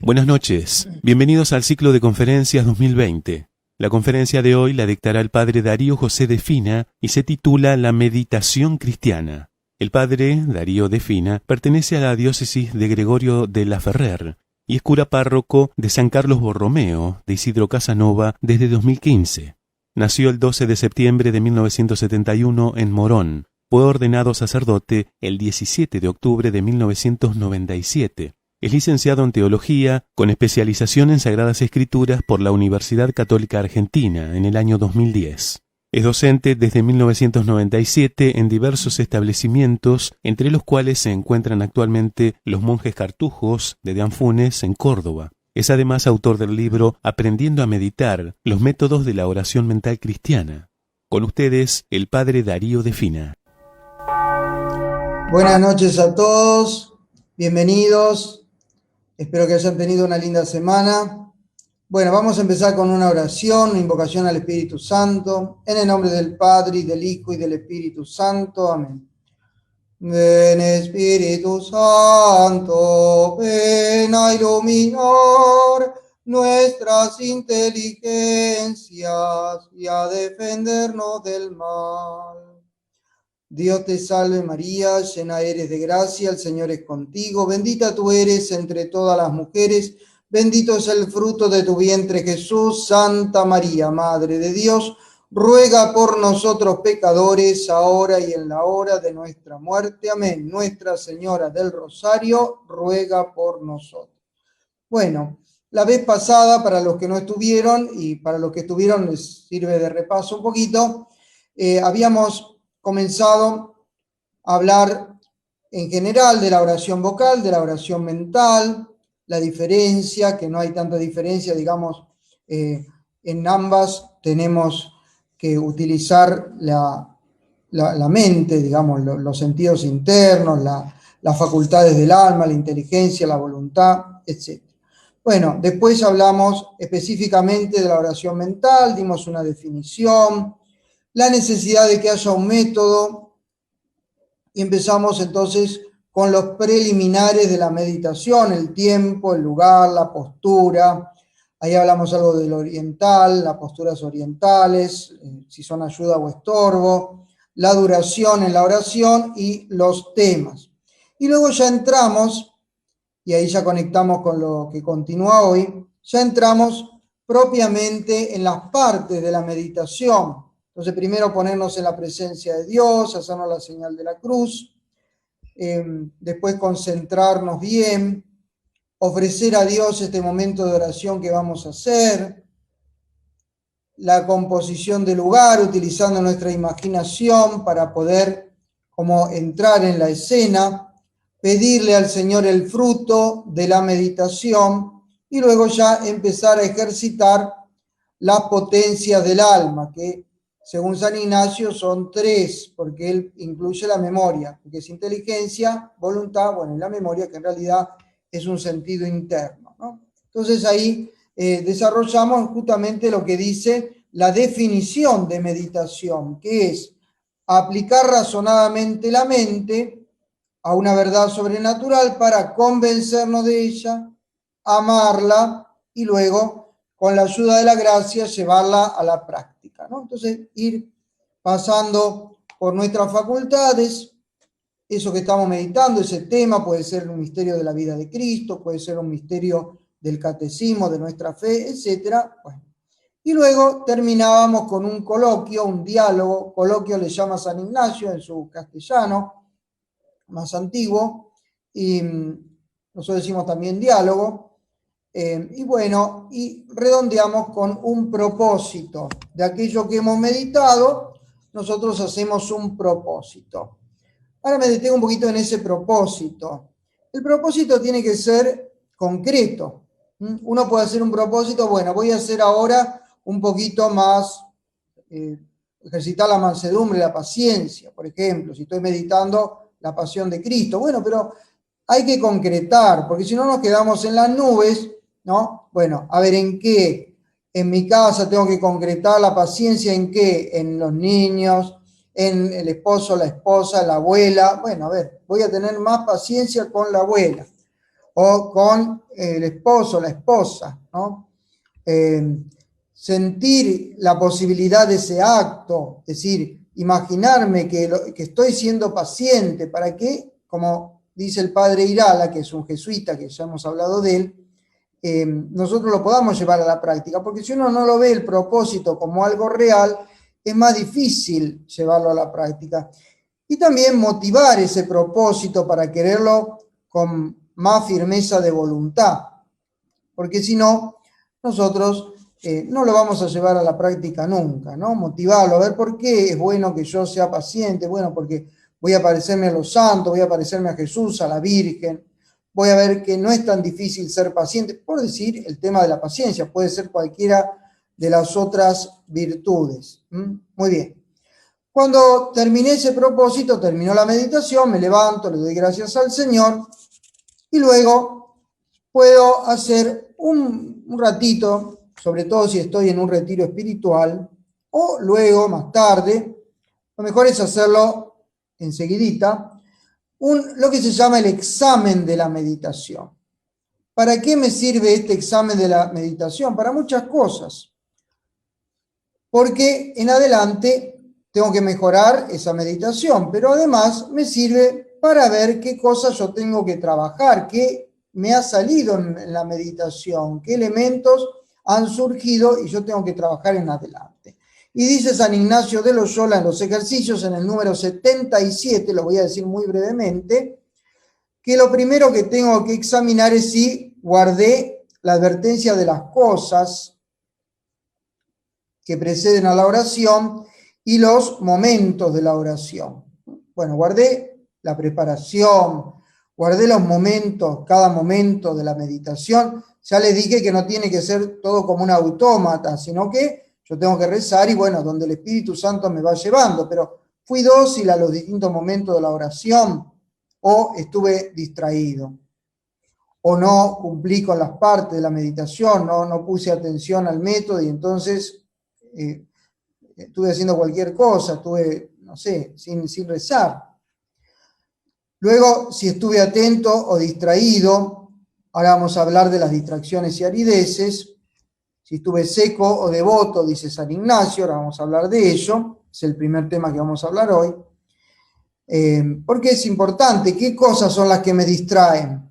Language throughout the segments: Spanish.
Buenas noches, bienvenidos al ciclo de conferencias 2020. La conferencia de hoy la dictará el padre Darío José de Fina y se titula La Meditación Cristiana. El padre Darío de Fina pertenece a la diócesis de Gregorio de la Ferrer y es cura párroco de San Carlos Borromeo de Isidro Casanova desde 2015. Nació el 12 de septiembre de 1971 en Morón. Fue ordenado sacerdote el 17 de octubre de 1997. Es licenciado en Teología, con especialización en Sagradas Escrituras por la Universidad Católica Argentina en el año 2010. Es docente desde 1997 en diversos establecimientos, entre los cuales se encuentran actualmente los Monjes Cartujos de Anfunes en Córdoba. Es además autor del libro Aprendiendo a Meditar, los métodos de la oración mental cristiana. Con ustedes, el padre Darío de Fina. Buenas noches a todos, bienvenidos. Espero que hayan tenido una linda semana. Bueno, vamos a empezar con una oración, una invocación al Espíritu Santo. En el nombre del Padre, y del Hijo, y del Espíritu Santo. Amén. Ven Espíritu Santo, ven a iluminar nuestras inteligencias y a defendernos del mal. Dios te salve María, llena eres de gracia, el Señor es contigo, bendita tú eres entre todas las mujeres, bendito es el fruto de tu vientre Jesús. Santa María, Madre de Dios, ruega por nosotros pecadores, ahora y en la hora de nuestra muerte. Amén. Nuestra Señora del Rosario, ruega por nosotros. Bueno, la vez pasada, para los que no estuvieron, y para los que estuvieron les sirve de repaso un poquito, habíamos comenzado a hablar en general de la oración vocal, de la oración mental, la diferencia, que no hay tanta diferencia, digamos, en ambas tenemos que utilizar la mente, digamos, los sentidos internos, las facultades del alma, la inteligencia, la voluntad, etc. Bueno, después hablamos específicamente de la oración mental, dimos una definición, la necesidad de que haya un método, y empezamos entonces con los preliminares de la meditación, el tiempo, el lugar, la postura. Ahí hablamos algo del oriental, las posturas orientales, si son ayuda o estorbo, la duración en la oración y los temas. Y luego ya entramos, y ahí ya conectamos con lo que continúa hoy, ya entramos propiamente en las partes de la meditación. Entonces, primero ponernos en la presencia de Dios, hacernos la señal de la cruz, después concentrarnos bien, ofrecer a Dios este momento de oración que vamos a hacer, la composición del lugar, utilizando nuestra imaginación para poder como entrar en la escena, pedirle al Señor el fruto de la meditación y luego ya empezar a ejercitar las potencias del alma, que según San Ignacio son 3, porque él incluye la memoria, que es inteligencia, voluntad, bueno, y la memoria, que en realidad es un sentido interno, ¿no? Entonces ahí desarrollamos justamente lo que dice la definición de meditación, que es aplicar razonadamente la mente a una verdad sobrenatural para convencernos de ella, amarla y luego, con la ayuda de la gracia, llevarla a la práctica, ¿no? Entonces, ir pasando por nuestras facultades, eso que estamos meditando, ese tema puede ser un misterio de la vida de Cristo, puede ser un misterio del catecismo, de nuestra fe, etc. Bueno. Y luego terminábamos con un coloquio, un diálogo. Coloquio le llama San Ignacio en su castellano más antiguo, y nosotros decimos también diálogo. Y bueno, y redondeamos con un propósito. De aquello que hemos meditado, nosotros hacemos un propósito. Ahora me detengo un poquito en ese propósito. El propósito tiene que ser concreto. Uno puede hacer un propósito, bueno, voy a hacer ahora un poquito más, ejercitar la mansedumbre, la paciencia, por ejemplo, si estoy meditando la pasión de Cristo. Bueno, pero hay que concretar, porque si no nos quedamos en las nubes, ¿no? Bueno, a ver, ¿en qué? En mi casa tengo que concretar la paciencia, ¿en qué? En los niños, en el esposo, la esposa, la abuela. Bueno, a ver, voy a tener más paciencia con la abuela. o con el esposo, la esposa, ¿no? Sentir la posibilidad de ese acto, es decir, imaginarme que estoy siendo paciente para que, como dice el padre Irala, que es un jesuita, que ya hemos hablado de él, nosotros lo podamos llevar a la práctica, porque si uno no lo ve el propósito como algo real, es más difícil llevarlo a la práctica. Y también motivar ese propósito para quererlo con más firmeza de voluntad, porque si no, nosotros no lo vamos a llevar a la práctica nunca, ¿no? Motivarlo, a ver por qué es bueno que yo sea paciente, bueno, porque voy a parecerme a los santos, voy a parecerme a Jesús, a la Virgen, voy a ver que no es tan difícil ser paciente, por decir el tema de la paciencia, puede ser cualquiera de las otras virtudes. Muy bien. Cuando terminé ese propósito, terminó la meditación, me levanto, le doy gracias al Señor y luego puedo hacer un ratito, sobre todo si estoy en un retiro espiritual, o luego, más tarde, lo mejor es hacerlo enseguidita, lo que se llama el examen de la meditación. ¿Para qué me sirve este examen de la meditación? Para muchas cosas. Porque en adelante tengo que mejorar esa meditación, pero además me sirve para ver qué cosas yo tengo que trabajar, qué me ha salido en la meditación, qué elementos han surgido y yo tengo que trabajar en adelante. Y dice San Ignacio de Loyola en los ejercicios, en el número 77, lo voy a decir muy brevemente, que lo primero que tengo que examinar es si guardé la advertencia de las cosas que preceden a la oración y los momentos de la oración. Bueno, guardé la preparación, guardé los momentos, cada momento de la meditación. Ya les dije que no tiene que ser todo como un autómata, sino que yo tengo que rezar y bueno, donde el Espíritu Santo me va llevando, pero fui dócil a los distintos momentos de la oración o estuve distraído o no cumplí con las partes de la meditación, no puse atención al método y entonces estuve haciendo cualquier cosa, estuve, no sé, sin rezar. Luego, si estuve atento o distraído, ahora vamos a hablar de las distracciones y arideces. Si estuve seco o devoto, dice San Ignacio, ahora vamos a hablar de ello, es el primer tema que vamos a hablar hoy. Porque es importante, ¿qué cosas son las que me distraen?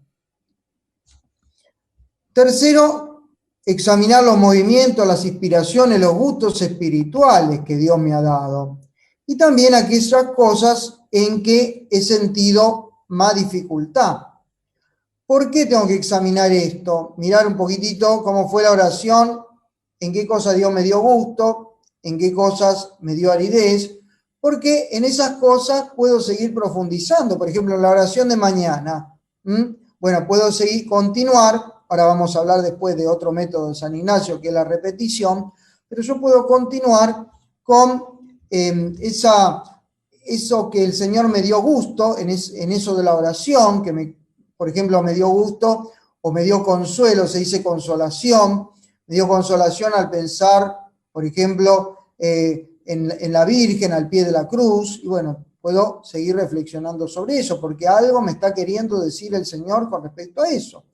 Tercero, examinar los movimientos, las inspiraciones, los gustos espirituales que Dios me ha dado. Y también aquellas cosas en que he sentido más dificultad. ¿Por qué tengo que examinar esto? Mirar un poquitito cómo fue la oración, en qué cosas Dios me dio gusto, en qué cosas me dio aridez, porque en esas cosas puedo seguir profundizando. Por ejemplo, en la oración de mañana. Bueno, puedo seguir, continuar. Ahora vamos a hablar después de otro método de San Ignacio, que es la repetición, pero yo puedo continuar con eso que el Señor me dio gusto, en eso de la oración, que por ejemplo, me dio gusto o me dio consuelo, se dice consolación, me dio consolación al pensar, por ejemplo, en la Virgen al pie de la cruz, y bueno, puedo seguir reflexionando sobre eso, porque algo me está queriendo decir el Señor con respecto a eso.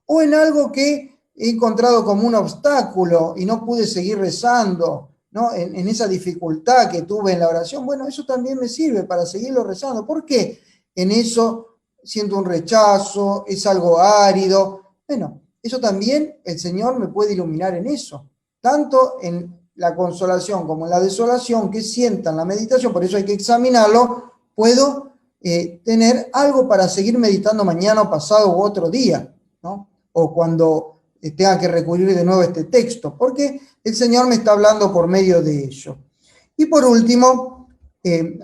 O en algo que he encontrado como un obstáculo y no pude seguir rezando, ¿no? En esa dificultad que tuve en la oración, bueno, eso también me sirve para seguirlo rezando. ¿Por qué? En eso siento un rechazo, es algo árido. Bueno, eso también el Señor me puede iluminar en eso, tanto en la consolación como en la desolación que sienta en la meditación, por eso hay que examinarlo. Puedo tener algo para seguir meditando mañana o pasado u otro día, ¿no? O cuando tenga que recurrir de nuevo a este texto, porque el Señor me está hablando por medio de ello. Y por último,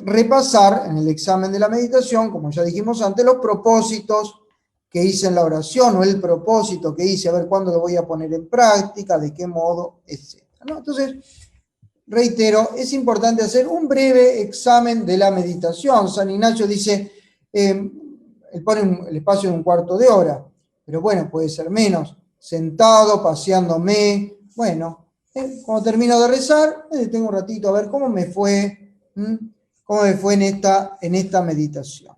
repasar en el examen de la meditación, como ya dijimos antes, los propósitos que hice en la oración o el propósito que hice, a ver cuándo lo voy a poner en práctica, de qué modo, etc., ¿no? Entonces, reitero, es importante hacer un breve examen de la meditación. San Ignacio dice, él pone el espacio de un cuarto de hora, pero bueno, puede ser menos, sentado, paseándome, bueno, cuando termino de rezar, me detengo un ratito a ver cómo me fue en esta meditación.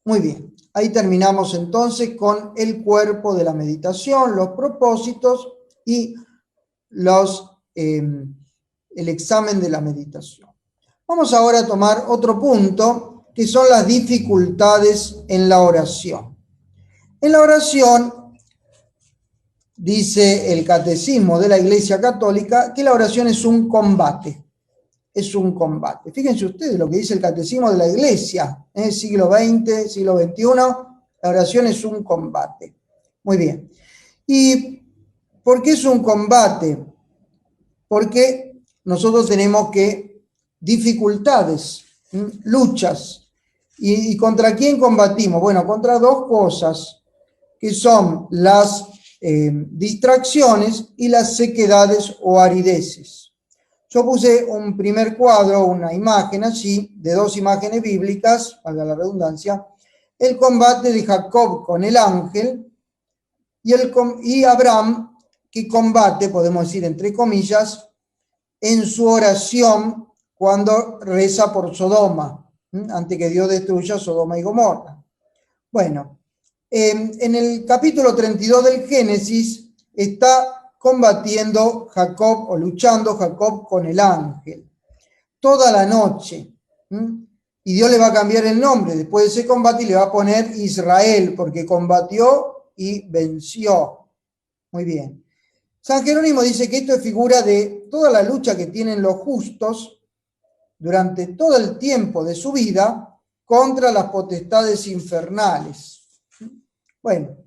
Muy bien, ahí terminamos entonces con el cuerpo de la meditación, los propósitos y el examen de la meditación. Vamos ahora a tomar otro punto, que son las dificultades en la oración. En la oración, dice el Catecismo de la Iglesia Católica, que la oración es un combate. Es un combate. Fíjense ustedes lo que dice el Catecismo de la Iglesia, siglo XX, siglo XXI, la oración es un combate. Muy bien. ¿Y por qué es un combate? Porque nosotros tenemos dificultades, luchas. ¿Y contra quién combatimos? Bueno, contra dos cosas, que son las distracciones y las sequedades o arideces. Yo puse un primer cuadro, una imagen allí, de dos imágenes bíblicas, valga la redundancia, el combate de Jacob con el ángel y Abraham, que combate, podemos decir entre comillas, en su oración cuando reza por Sodoma, antes que Dios destruya Sodoma y Gomorra. Bueno, en el capítulo 32 del Génesis está combatiendo Jacob o luchando Jacob con el ángel toda la noche. Y Dios le va a cambiar el nombre después de ese combate y le va a poner Israel, porque combatió y venció. Muy bien. San Jerónimo dice que esto es figura de toda la lucha que tienen los justos durante todo el tiempo de su vida contra las potestades infernales. Bueno,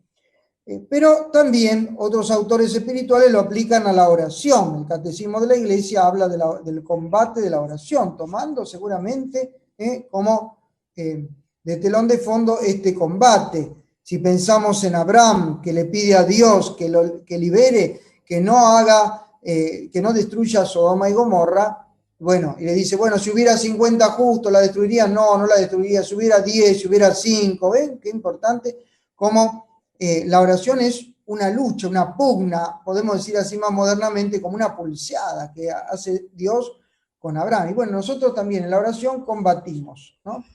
pero también otros autores espirituales lo aplican a la oración. El Catecismo de la Iglesia habla del combate de la oración, tomando seguramente como de telón de fondo este combate. Si pensamos en Abraham, que le pide a Dios que libere, que no destruya Sodoma y Gomorra, bueno, y le dice, bueno, si hubiera 50 justos, ¿la destruiría? No la destruiría. Si hubiera 10, si hubiera 5, ¿ven? Qué importante, como la oración es una lucha, una pugna, podemos decir así más modernamente, como una pulseada que hace Dios con Abraham. Y bueno, nosotros también en la oración combatimos, ¿no?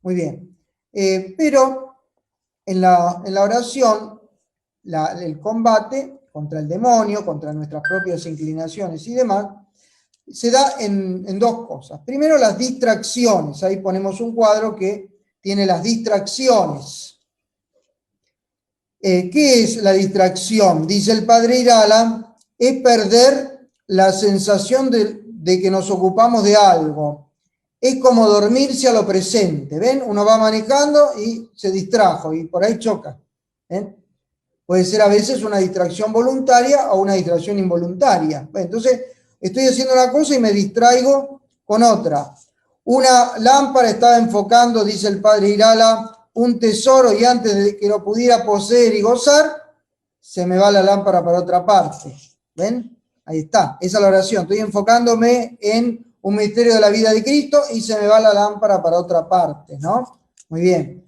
Muy bien. Pero en la oración, el combate contra el demonio, contra nuestras propias inclinaciones y demás, se da en dos cosas. Primero, las distracciones. Ahí ponemos un cuadro que tiene las distracciones. ¿Qué es la distracción? Dice el padre Irala, es perder la sensación de que nos ocupamos de algo. Es como dormirse a lo presente. ¿Ven? Uno va manejando y se distrajo y por ahí choca. ¿Ven? Puede ser a veces una distracción voluntaria o una distracción involuntaria. Bueno, entonces, estoy haciendo una cosa y me distraigo con otra. Una lámpara estaba enfocando, dice el padre Irala, un tesoro y antes de que lo pudiera poseer y gozar, se me va la lámpara para otra parte. ¿Ven? Ahí está, esa es la oración. Estoy enfocándome en un misterio de la vida de Cristo y se me va la lámpara para otra parte, ¿no? Muy bien.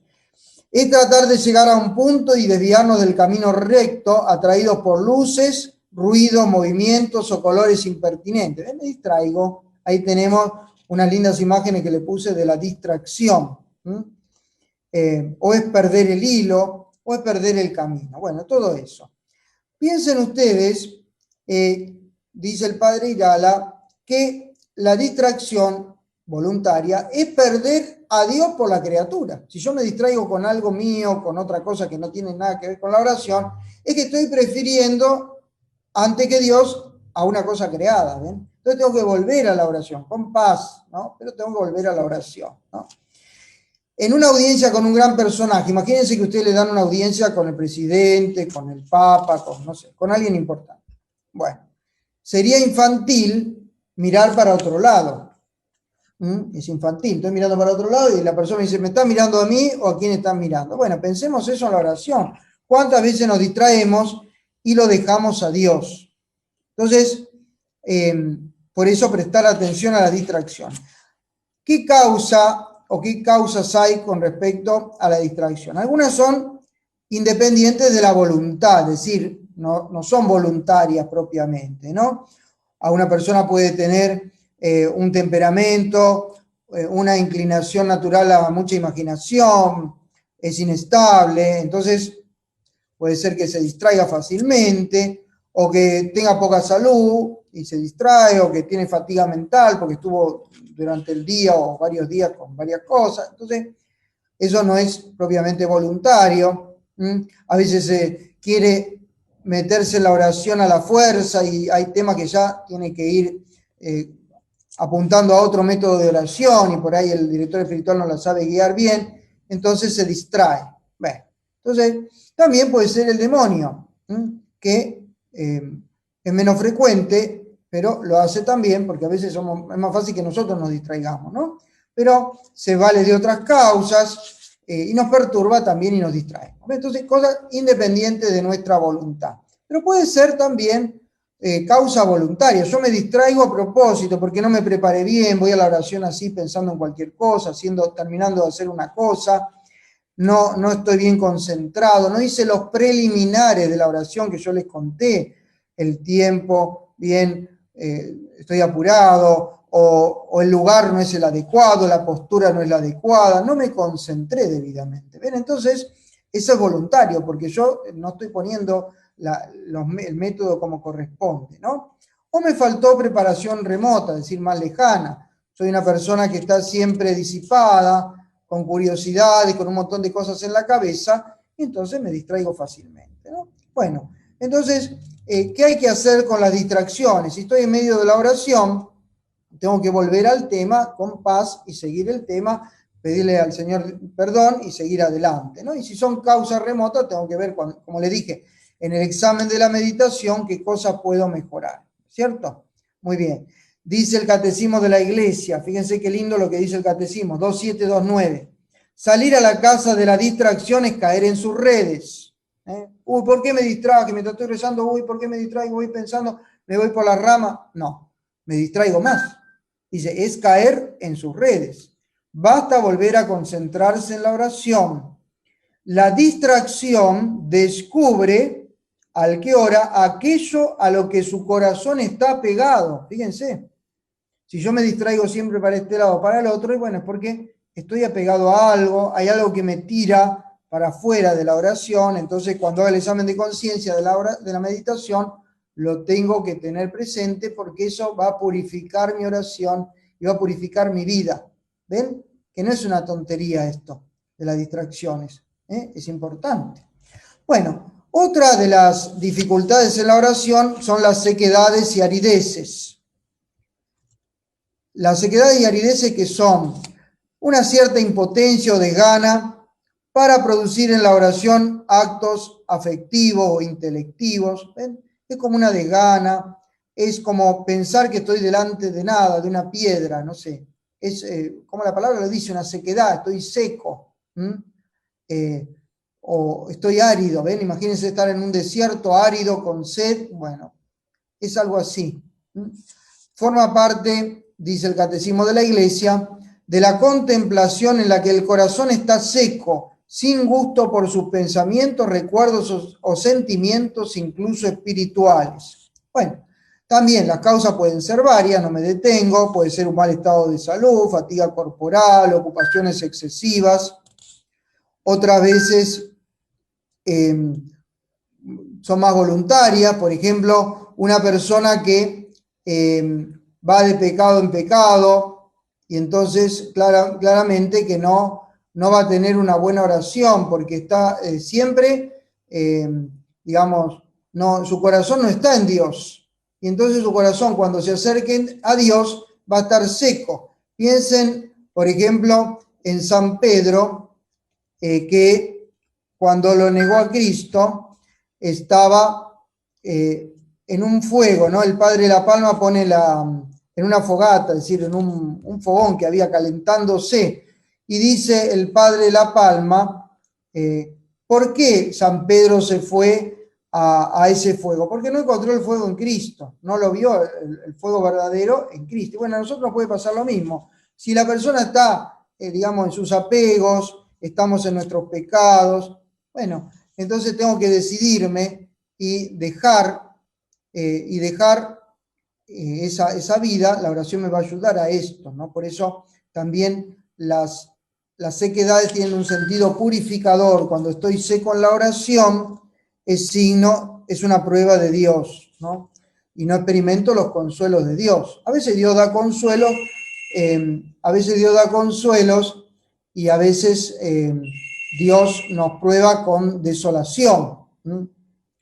Es tratar de llegar a un punto y desviarnos del camino recto, atraídos por luces, ruidos, movimientos o colores impertinentes. ¿Ven? Me distraigo. Ahí tenemos unas lindas imágenes que le puse de la distracción. O es perder el hilo, o es perder el camino. Bueno, todo eso. Piensen ustedes, dice el padre Irala, que la distracción voluntaria es perder a Dios por la criatura. Si yo me distraigo con algo mío, con otra cosa que no tiene nada que ver con la oración, es que estoy prefiriendo antes que Dios a una cosa creada. ¿Ven? Entonces tengo que volver a la oración, con paz, ¿no? Pero tengo que volver a la oración, ¿no? En una audiencia con un gran personaje, imagínense que ustedes le dan una audiencia con el presidente, con el papa, con alguien importante. Bueno, sería infantil mirar para otro lado. Es infantil, estoy mirando para otro lado y la persona dice, ¿me está mirando a mí o a quién están mirando? Bueno, pensemos eso en la oración. ¿Cuántas veces nos distraemos y lo dejamos a Dios? Entonces, por eso prestar atención a la distracción. ¿Qué causa o qué causas hay con respecto a la distracción? Algunas son independientes de la voluntad, es decir, no son voluntarias propiamente, ¿no? A una persona puede tener un temperamento, una inclinación natural a mucha imaginación, es inestable, entonces puede ser que se distraiga fácilmente, o que tenga poca salud y se distrae, o que tiene fatiga mental porque estuvo durante el día o varios días con varias cosas. Entonces, eso no es propiamente voluntario. A veces se quiere meterse en la oración a la fuerza y hay temas que ya tiene que ir apuntando a otro método de oración y por ahí el director espiritual no la sabe guiar bien, entonces se distrae. Bueno, entonces también puede ser el demonio, que es menos frecuente, pero lo hace también porque a veces es más fácil que nosotros nos distraigamos, ¿no? Pero se vale de otras causas y nos perturba también y nos distrae. Entonces, cosas independientes de nuestra voluntad. Pero puede ser también causa voluntaria. Yo me distraigo a propósito porque no me preparé bien, voy a la oración así pensando en cualquier cosa, terminando de hacer una cosa, no estoy bien concentrado, no hice los preliminares de la oración que yo les conté, el tiempo bien, estoy apurado, o el lugar no es el adecuado, la postura no es la adecuada, no me concentré debidamente. ¿Ven? Entonces, eso es voluntario, porque yo no estoy poniendo el método como corresponde, ¿no? O me faltó preparación remota, es decir, más lejana. Soy una persona que está siempre disipada, con curiosidades, con un montón de cosas en la cabeza, y entonces me distraigo fácilmente, ¿no? Bueno, entonces, ¿qué hay que hacer con las distracciones? Si estoy en medio de la oración, tengo que volver al tema con paz y seguir el tema, pedirle al Señor perdón y seguir adelante, ¿no? Y si son causas remotas, tengo que ver, como le dije, en el examen de la meditación, qué cosas puedo mejorar, ¿cierto? Muy bien. Dice el Catecismo de la Iglesia, fíjense qué lindo lo que dice el Catecismo, 2729. Salir a la casa de la distracción es caer en sus redes. Uy, ¿por qué me distrajo? Que mientras estoy rezando, uy, ¿por qué me distraigo? Voy pensando, me voy por la rama. No, me distraigo más. Dice, es caer en sus redes. Basta volver a concentrarse en la oración. La distracción descubre al que ora aquello a lo que su corazón está pegado. Fíjense, si yo me distraigo siempre para este lado o para el otro, y bueno, es porque estoy apegado a algo, hay algo que me tira para afuera de la oración, entonces cuando haga el examen de conciencia de la meditación, lo tengo que tener presente porque eso va a purificar mi oración y va a purificar mi vida. ¿Ven? Que no es una tontería esto de las distracciones, es importante. Bueno, otra de las dificultades en la oración son las sequedades y arideces. Las sequedades y arideces que son una cierta impotencia o desgana para producir en la oración actos afectivos o intelectivos. ¿Ven? Es como una desgana, es como pensar que estoy delante de nada, de una piedra, no sé. Es como la palabra lo dice, una sequedad, estoy seco. O estoy árido, ¿ven? Imagínense estar en un desierto árido con sed, bueno, es algo así. Forma parte, dice el Catecismo de la Iglesia, de la contemplación en la que el corazón está seco, sin gusto por sus pensamientos, recuerdos o sentimientos, incluso espirituales. Bueno, también las causas pueden ser varias, no me detengo, puede ser un mal estado de salud, fatiga corporal, ocupaciones excesivas. Otras veces son más voluntarias, por ejemplo, una persona que va de pecado en pecado y entonces claramente que no va a tener una buena oración porque está siempre, digamos, su corazón no está en Dios y entonces su corazón cuando se acerquen a Dios va a estar seco. Piensen, por ejemplo, en San Pedro, que cuando lo negó a Cristo estaba en un fuego, ¿no? El padre de la Palma pone en una fogata, es decir, en un fogón que había calentándose, y dice el padre de la Palma, ¿por qué San Pedro se fue a ese fuego? Porque no encontró el fuego en Cristo, no lo vio el fuego verdadero en Cristo. Bueno, a nosotros nos puede pasar lo mismo. Si la persona está, digamos, en sus apegos, estamos en nuestros pecados, bueno, entonces tengo que decidirme y dejar esa vida. La oración me va a ayudar a esto, ¿no? Por eso también las las sequedades tienen un sentido purificador. Cuando estoy seco en la oración, es una prueba de Dios, ¿no? Y no experimento los consuelos de Dios. A veces Dios da consuelos, y a veces Dios nos prueba con desolación.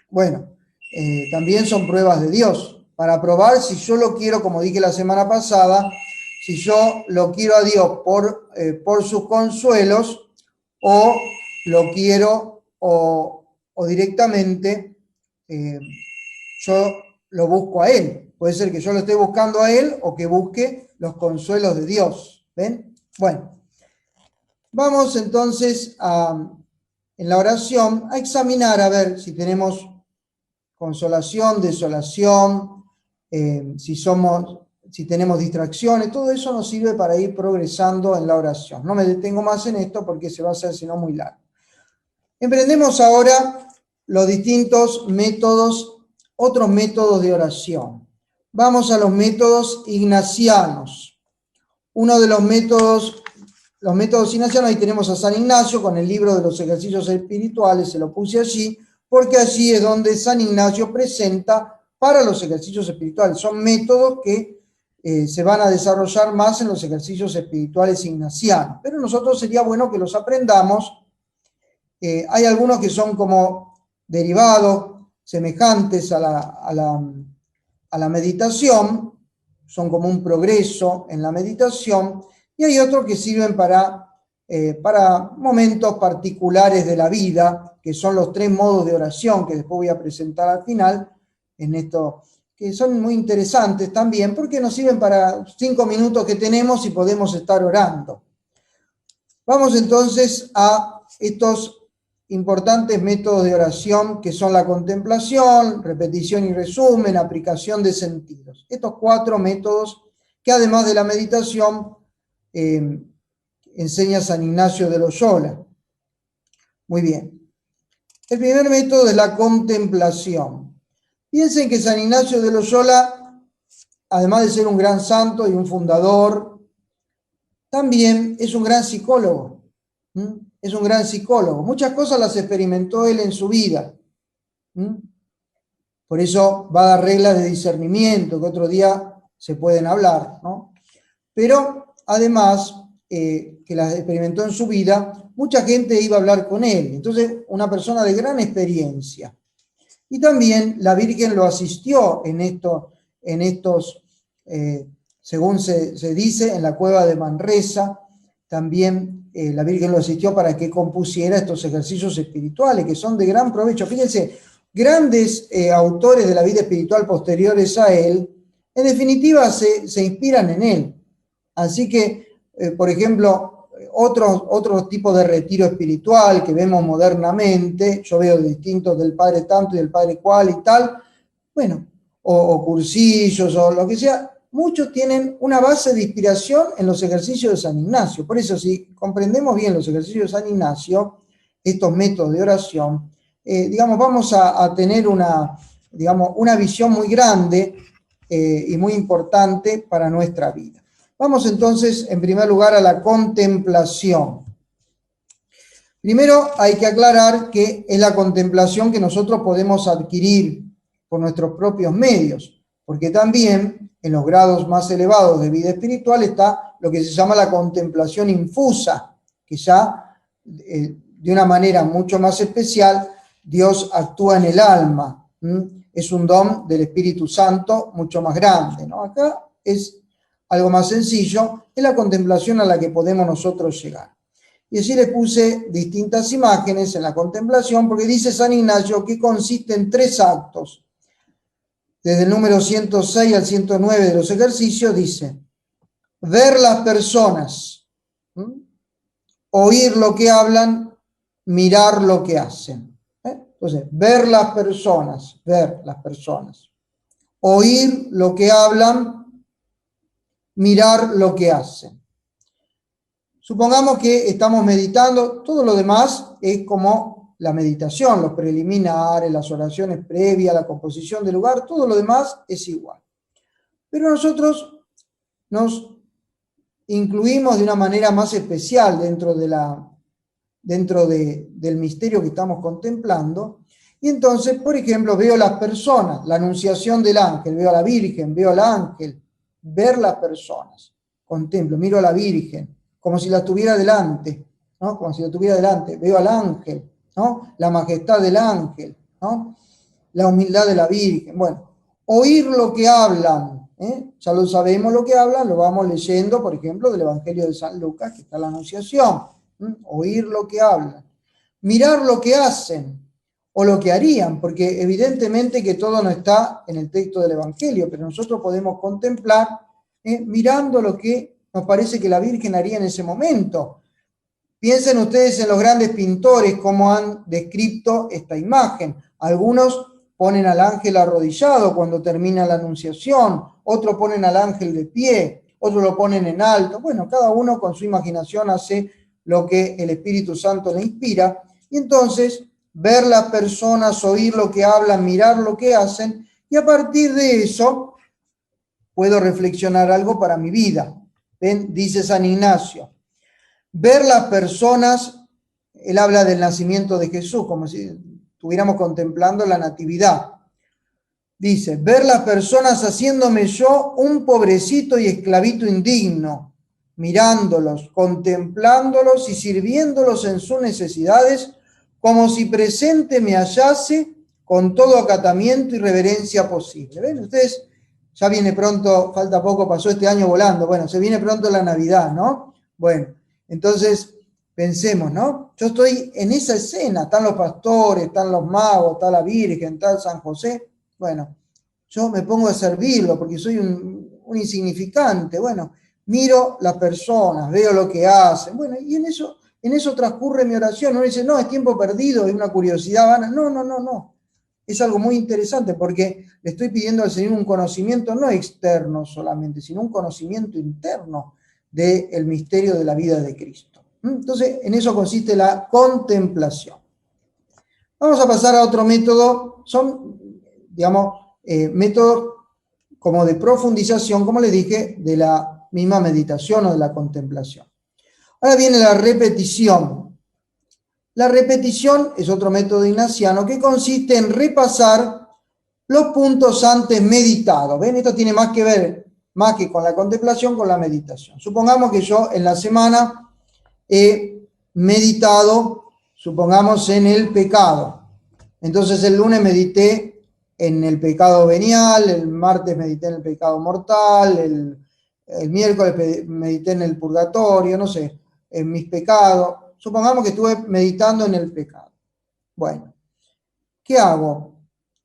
Bueno, también son pruebas de Dios, para probar si yo lo quiero, como dije la semana pasada, si yo lo quiero a Dios por sus consuelos, o lo quiero o directamente yo lo busco a Él. Puede ser que yo lo esté buscando a Él o que busque los consuelos de Dios. ¿Ven? Bueno, vamos entonces en la oración a examinar a ver si tenemos consolación, desolación, si tenemos distracciones. Todo eso nos sirve para ir progresando en la oración. No me detengo más en esto porque se va a hacer sino muy largo. Emprendemos ahora los distintos métodos, otros métodos de oración. Vamos a los métodos ignacianos. Uno de los métodos ignacianos, ahí tenemos a San Ignacio con el libro de los ejercicios espirituales, se lo puse allí, porque allí es donde San Ignacio presenta para los ejercicios espirituales. Son métodos que se van a desarrollar más en los ejercicios espirituales ignacianos, pero nosotros sería bueno que los aprendamos. Hay algunos que son como derivados, semejantes a la meditación, son como un progreso en la meditación, y hay otros que sirven para momentos particulares de la vida, que son los 3 modos de oración que después voy a presentar al final, en esto, que son muy interesantes también, porque nos sirven para 5 minutos que tenemos y podemos estar orando. Vamos entonces a estos importantes métodos de oración que son la contemplación, repetición y resumen, aplicación de sentidos. Estos 4 métodos que además de la meditación enseña San Ignacio de Loyola. Muy bien. El primer método es la contemplación. Piensen que San Ignacio de Loyola, además de ser un gran santo y un fundador, también es un gran psicólogo. Es un gran psicólogo. Muchas cosas las experimentó él en su vida. Por eso va a dar reglas de discernimiento, que otro día se pueden hablar, ¿no? Pero además que las experimentó en su vida, mucha gente iba a hablar con él. Entonces, una persona de gran experiencia. Y también la Virgen lo asistió en estos, según se dice, en la cueva de Manresa. También la Virgen lo asistió para que compusiera estos ejercicios espirituales, que son de gran provecho. Fíjense, grandes autores de la vida espiritual posteriores a él, en definitiva se inspiran en él. Así que, por ejemplo, otros tipos de retiro espiritual que vemos modernamente, yo veo distintos del Padre tanto y del Padre cual y tal, bueno, o cursillos o lo que sea, muchos tienen una base de inspiración en los ejercicios de San Ignacio. Por eso, si comprendemos bien los ejercicios de San Ignacio, estos métodos de oración, vamos a tener una visión muy grande y muy importante para nuestra vida. Vamos entonces, en primer lugar, a la contemplación. Primero hay que aclarar que es la contemplación que nosotros podemos adquirir por nuestros propios medios, porque también en los grados más elevados de vida espiritual está lo que se llama la contemplación infusa, que ya de una manera mucho más especial Dios actúa en el alma. Es un don del Espíritu Santo mucho más grande, ¿no? Acá es algo más sencillo, es la contemplación a la que podemos nosotros llegar. Y así les puse distintas imágenes en la contemplación, porque dice San Ignacio que consiste en 3 actos. Desde el número 106 al 109 de los ejercicios dice: ver las personas, oír lo que hablan, mirar lo que hacen. Entonces, ver las personas, oír lo que hablan, mirar lo que hacen. Supongamos que estamos meditando, todo lo demás es como la meditación, los preliminares, las oraciones previas, la composición del lugar, todo lo demás es igual. Pero nosotros nos incluimos de una manera más especial dentro del misterio que estamos contemplando. Y entonces, por ejemplo, veo las personas, la anunciación del ángel, veo a la Virgen, veo al ángel, ver las personas, contemplo, miro a la Virgen, como si la tuviera delante, ¿no? Como si la tuviera delante, veo al ángel, ¿no? La majestad del ángel, ¿no? La humildad de la Virgen. Bueno, oír lo que hablan, ya lo sabemos lo que hablan, lo vamos leyendo, por ejemplo, del Evangelio de San Lucas, que está la Anunciación, oír lo que hablan, mirar lo que hacen o lo que harían, porque evidentemente que todo no está en el texto del Evangelio, pero nosotros podemos contemplar mirando lo que nos parece que la Virgen haría en ese momento. Piensen ustedes en los grandes pintores, cómo han descrito esta imagen. Algunos ponen al ángel arrodillado cuando termina la anunciación, otros ponen al ángel de pie, otros lo ponen en alto. Bueno, cada uno con su imaginación hace lo que el Espíritu Santo le inspira. Y entonces, ver las personas, oír lo que hablan, mirar lo que hacen, y a partir de eso puedo reflexionar algo para mi vida. ¿Ven? Dice San Ignacio. Ver las personas, él habla del nacimiento de Jesús, como si estuviéramos contemplando la natividad. Dice, ver las personas haciéndome yo un pobrecito y esclavito indigno, mirándolos, contemplándolos y sirviéndolos en sus necesidades, como si presente me hallase con todo acatamiento y reverencia posible. ¿Ven? Ustedes, ya viene pronto, falta poco, pasó este año volando, bueno, se viene pronto la Navidad, ¿no? Bueno, entonces pensemos, ¿no? Yo estoy en esa escena, están los pastores, están los magos, está la Virgen, está San José. Bueno, yo me pongo a servirlo porque soy un insignificante. Bueno, miro las personas, veo lo que hacen. Bueno, y en eso transcurre mi oración. No dice, no, es tiempo perdido, es una curiosidad vana. No. Es algo muy interesante porque le estoy pidiendo al Señor un conocimiento no externo solamente, sino un conocimiento interno del misterio de la vida de Cristo. Entonces, en eso consiste la contemplación. Vamos a pasar a otro método. Son, digamos, métodos como de profundización, como les dije, de la misma meditación o de la contemplación. Ahora viene la repetición. La repetición es otro método ignaciano que consiste en repasar los puntos antes meditados. ¿Ven? Esto tiene más que ver, más que con la contemplación, con la meditación. Supongamos que yo en la semana he meditado, supongamos, en el pecado. Entonces el lunes medité en el pecado venial, el martes medité en el pecado mortal, el miércoles medité en el purgatorio, no sé, en mis pecados. Supongamos que estuve meditando en el pecado. Bueno, ¿qué hago?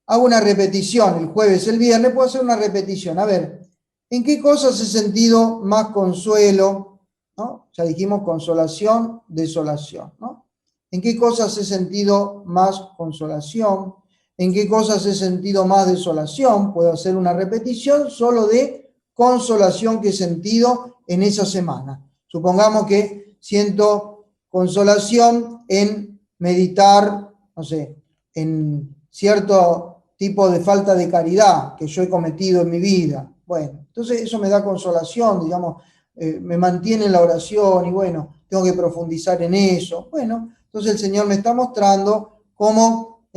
Hago una repetición el jueves, el viernes, puedo hacer una repetición. A ver, ¿en qué cosas he sentido más consuelo? ¿No? Ya dijimos consolación, desolación, ¿no? ¿En qué cosas he sentido más consolación? ¿En qué cosas he sentido más desolación? Puedo hacer una repetición solo de consolación que he sentido en esa semana. Supongamos que siento consolación en meditar, no sé, en cierto tipo de falta de caridad que yo he cometido en mi vida. Bueno, entonces eso me da consolación, digamos, me mantiene en la oración y bueno, tengo que profundizar en eso. Bueno, entonces el Señor me está mostrando cómo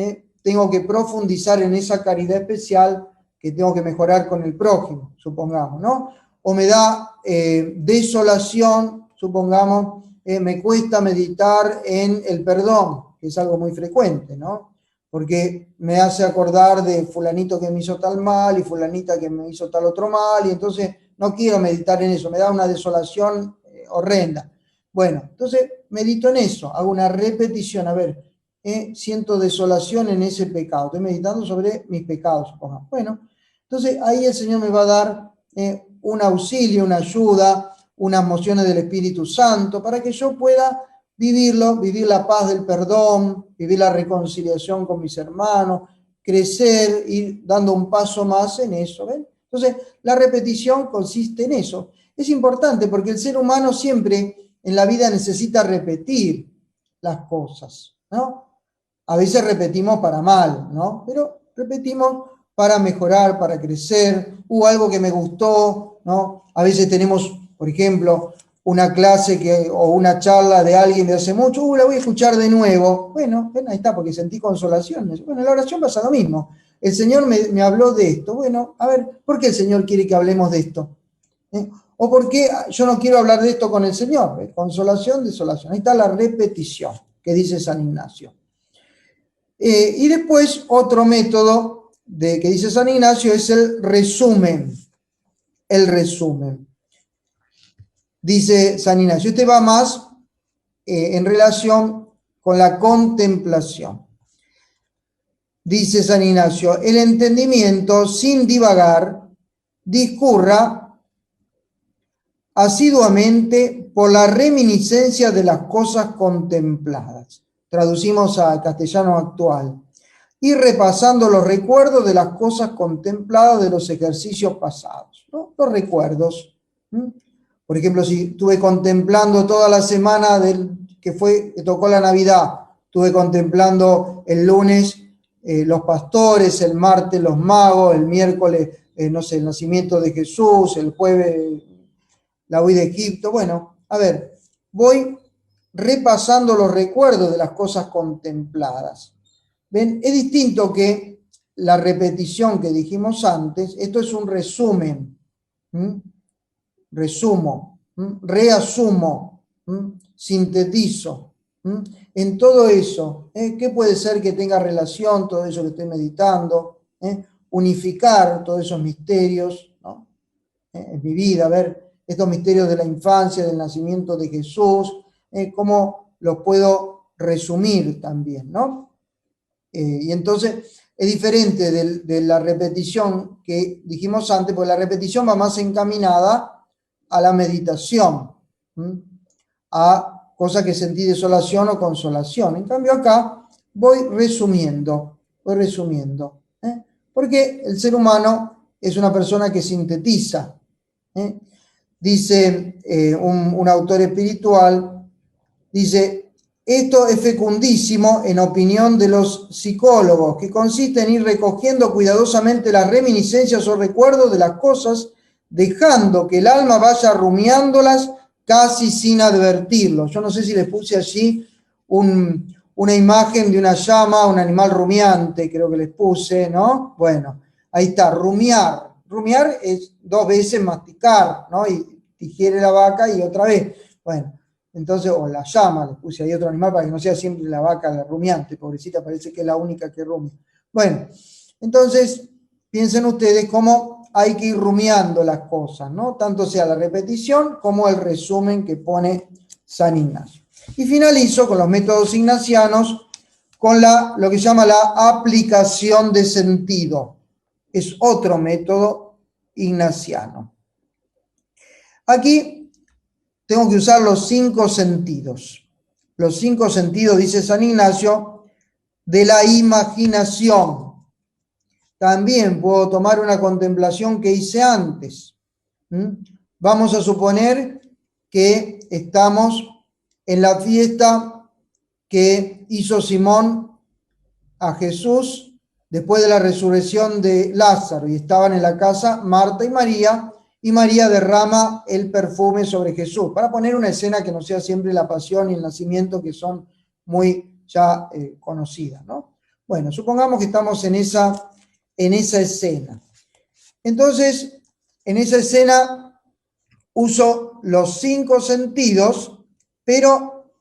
tengo que profundizar en esa caridad especial que tengo que mejorar con el prójimo, supongamos, ¿no? O me da desolación, supongamos, me cuesta meditar en el perdón, que es algo muy frecuente, ¿no? Porque me hace acordar de fulanito que me hizo tal mal y fulanita que me hizo tal otro mal, y entonces no quiero meditar en eso, me da una desolación horrenda. Bueno, entonces medito en eso, hago una repetición, a ver, siento desolación en ese pecado, estoy meditando sobre mis pecados, supongamos. Bueno, entonces ahí el Señor me va a dar un auxilio, una ayuda, unas mociones del Espíritu Santo, para que yo pueda vivirlo, vivir la paz del perdón, vivir la reconciliación con mis hermanos, crecer, ir dando un paso más en eso, ¿ven? Entonces, la repetición consiste en eso. Es importante porque el ser humano siempre en la vida necesita repetir las cosas, ¿no? A veces repetimos para mal, ¿no? Pero repetimos para mejorar, para crecer, algo que me gustó, ¿no? A veces tenemos Por ejemplo, una clase o una charla de alguien de hace mucho, la voy a escuchar de nuevo. Bueno, ven, ahí está, porque sentí consolación. Bueno, en la oración pasa lo mismo. El Señor me habló de esto. Bueno, a ver, ¿por qué el Señor quiere que hablemos de esto? ¿O por qué yo no quiero hablar de esto con el Señor? Consolación, desolación. Ahí está la repetición que dice San Ignacio. Y después otro método que dice San Ignacio es el resumen. El resumen. Dice San Ignacio, este va más en relación con la contemplación. Dice San Ignacio, el entendimiento sin divagar discurra asiduamente por la reminiscencia de las cosas contempladas. Traducimos a castellano actual. Y repasando los recuerdos de las cosas contempladas de los ejercicios pasados, ¿no? Los recuerdos. Por ejemplo, si estuve contemplando toda la semana que tocó la Navidad, estuve contemplando el lunes los pastores, el martes los magos, el miércoles, no sé, el nacimiento de Jesús, el jueves la huida de Egipto. Bueno, a ver, voy repasando los recuerdos de las cosas contempladas. ¿Ven? Es distinto que la repetición que dijimos antes. Esto es un resumen. Resumo, reasumo, sintetizo. En todo eso, ¿qué puede ser que tenga relación todo eso que estoy meditando? Unificar todos esos misterios, ¿no? En mi vida, ver estos misterios de la infancia, del nacimiento de Jesús, cómo los puedo resumir también, ¿no? Y entonces es diferente de la repetición que dijimos antes, porque la repetición va más encaminada a la meditación, a cosas que sentí desolación o consolación. En cambio acá voy resumiendo, porque el ser humano es una persona que sintetiza. Dice un autor espiritual, dice, esto es fecundísimo en opinión de los psicólogos, que consiste en ir recogiendo cuidadosamente las reminiscencias o recuerdos de las cosas, dejando que el alma vaya rumiándolas casi sin advertirlo. Yo no sé si les puse allí una imagen de una llama, un animal rumiante, creo que les puse, ¿no? Bueno, ahí está, rumiar. Rumiar es 2 veces masticar, ¿no? Y digiere la vaca y otra vez. Bueno, entonces, o la llama, les puse ahí otro animal para que no sea siempre la vaca la rumiante, pobrecita, parece que es la única que rumia. Bueno, entonces, piensen ustedes cómo hay que ir rumiando las cosas, ¿no? Tanto sea la repetición como el resumen que pone San Ignacio. Y finalizo con los métodos ignacianos, con lo que se llama la aplicación de sentido. Es otro método ignaciano. Aquí tengo que usar los 5 sentidos. Los 5 sentidos, dice San Ignacio, de la imaginación. También puedo tomar una contemplación que hice antes. Vamos a suponer que estamos en la fiesta que hizo Simón a Jesús después de la resurrección de Lázaro, y estaban en la casa Marta y María derrama el perfume sobre Jesús, para poner una escena que no sea siempre la pasión y el nacimiento, que son muy ya conocidas, ¿no? Bueno, supongamos que estamos en esa escena. Entonces, en esa escena uso los 5 sentidos, pero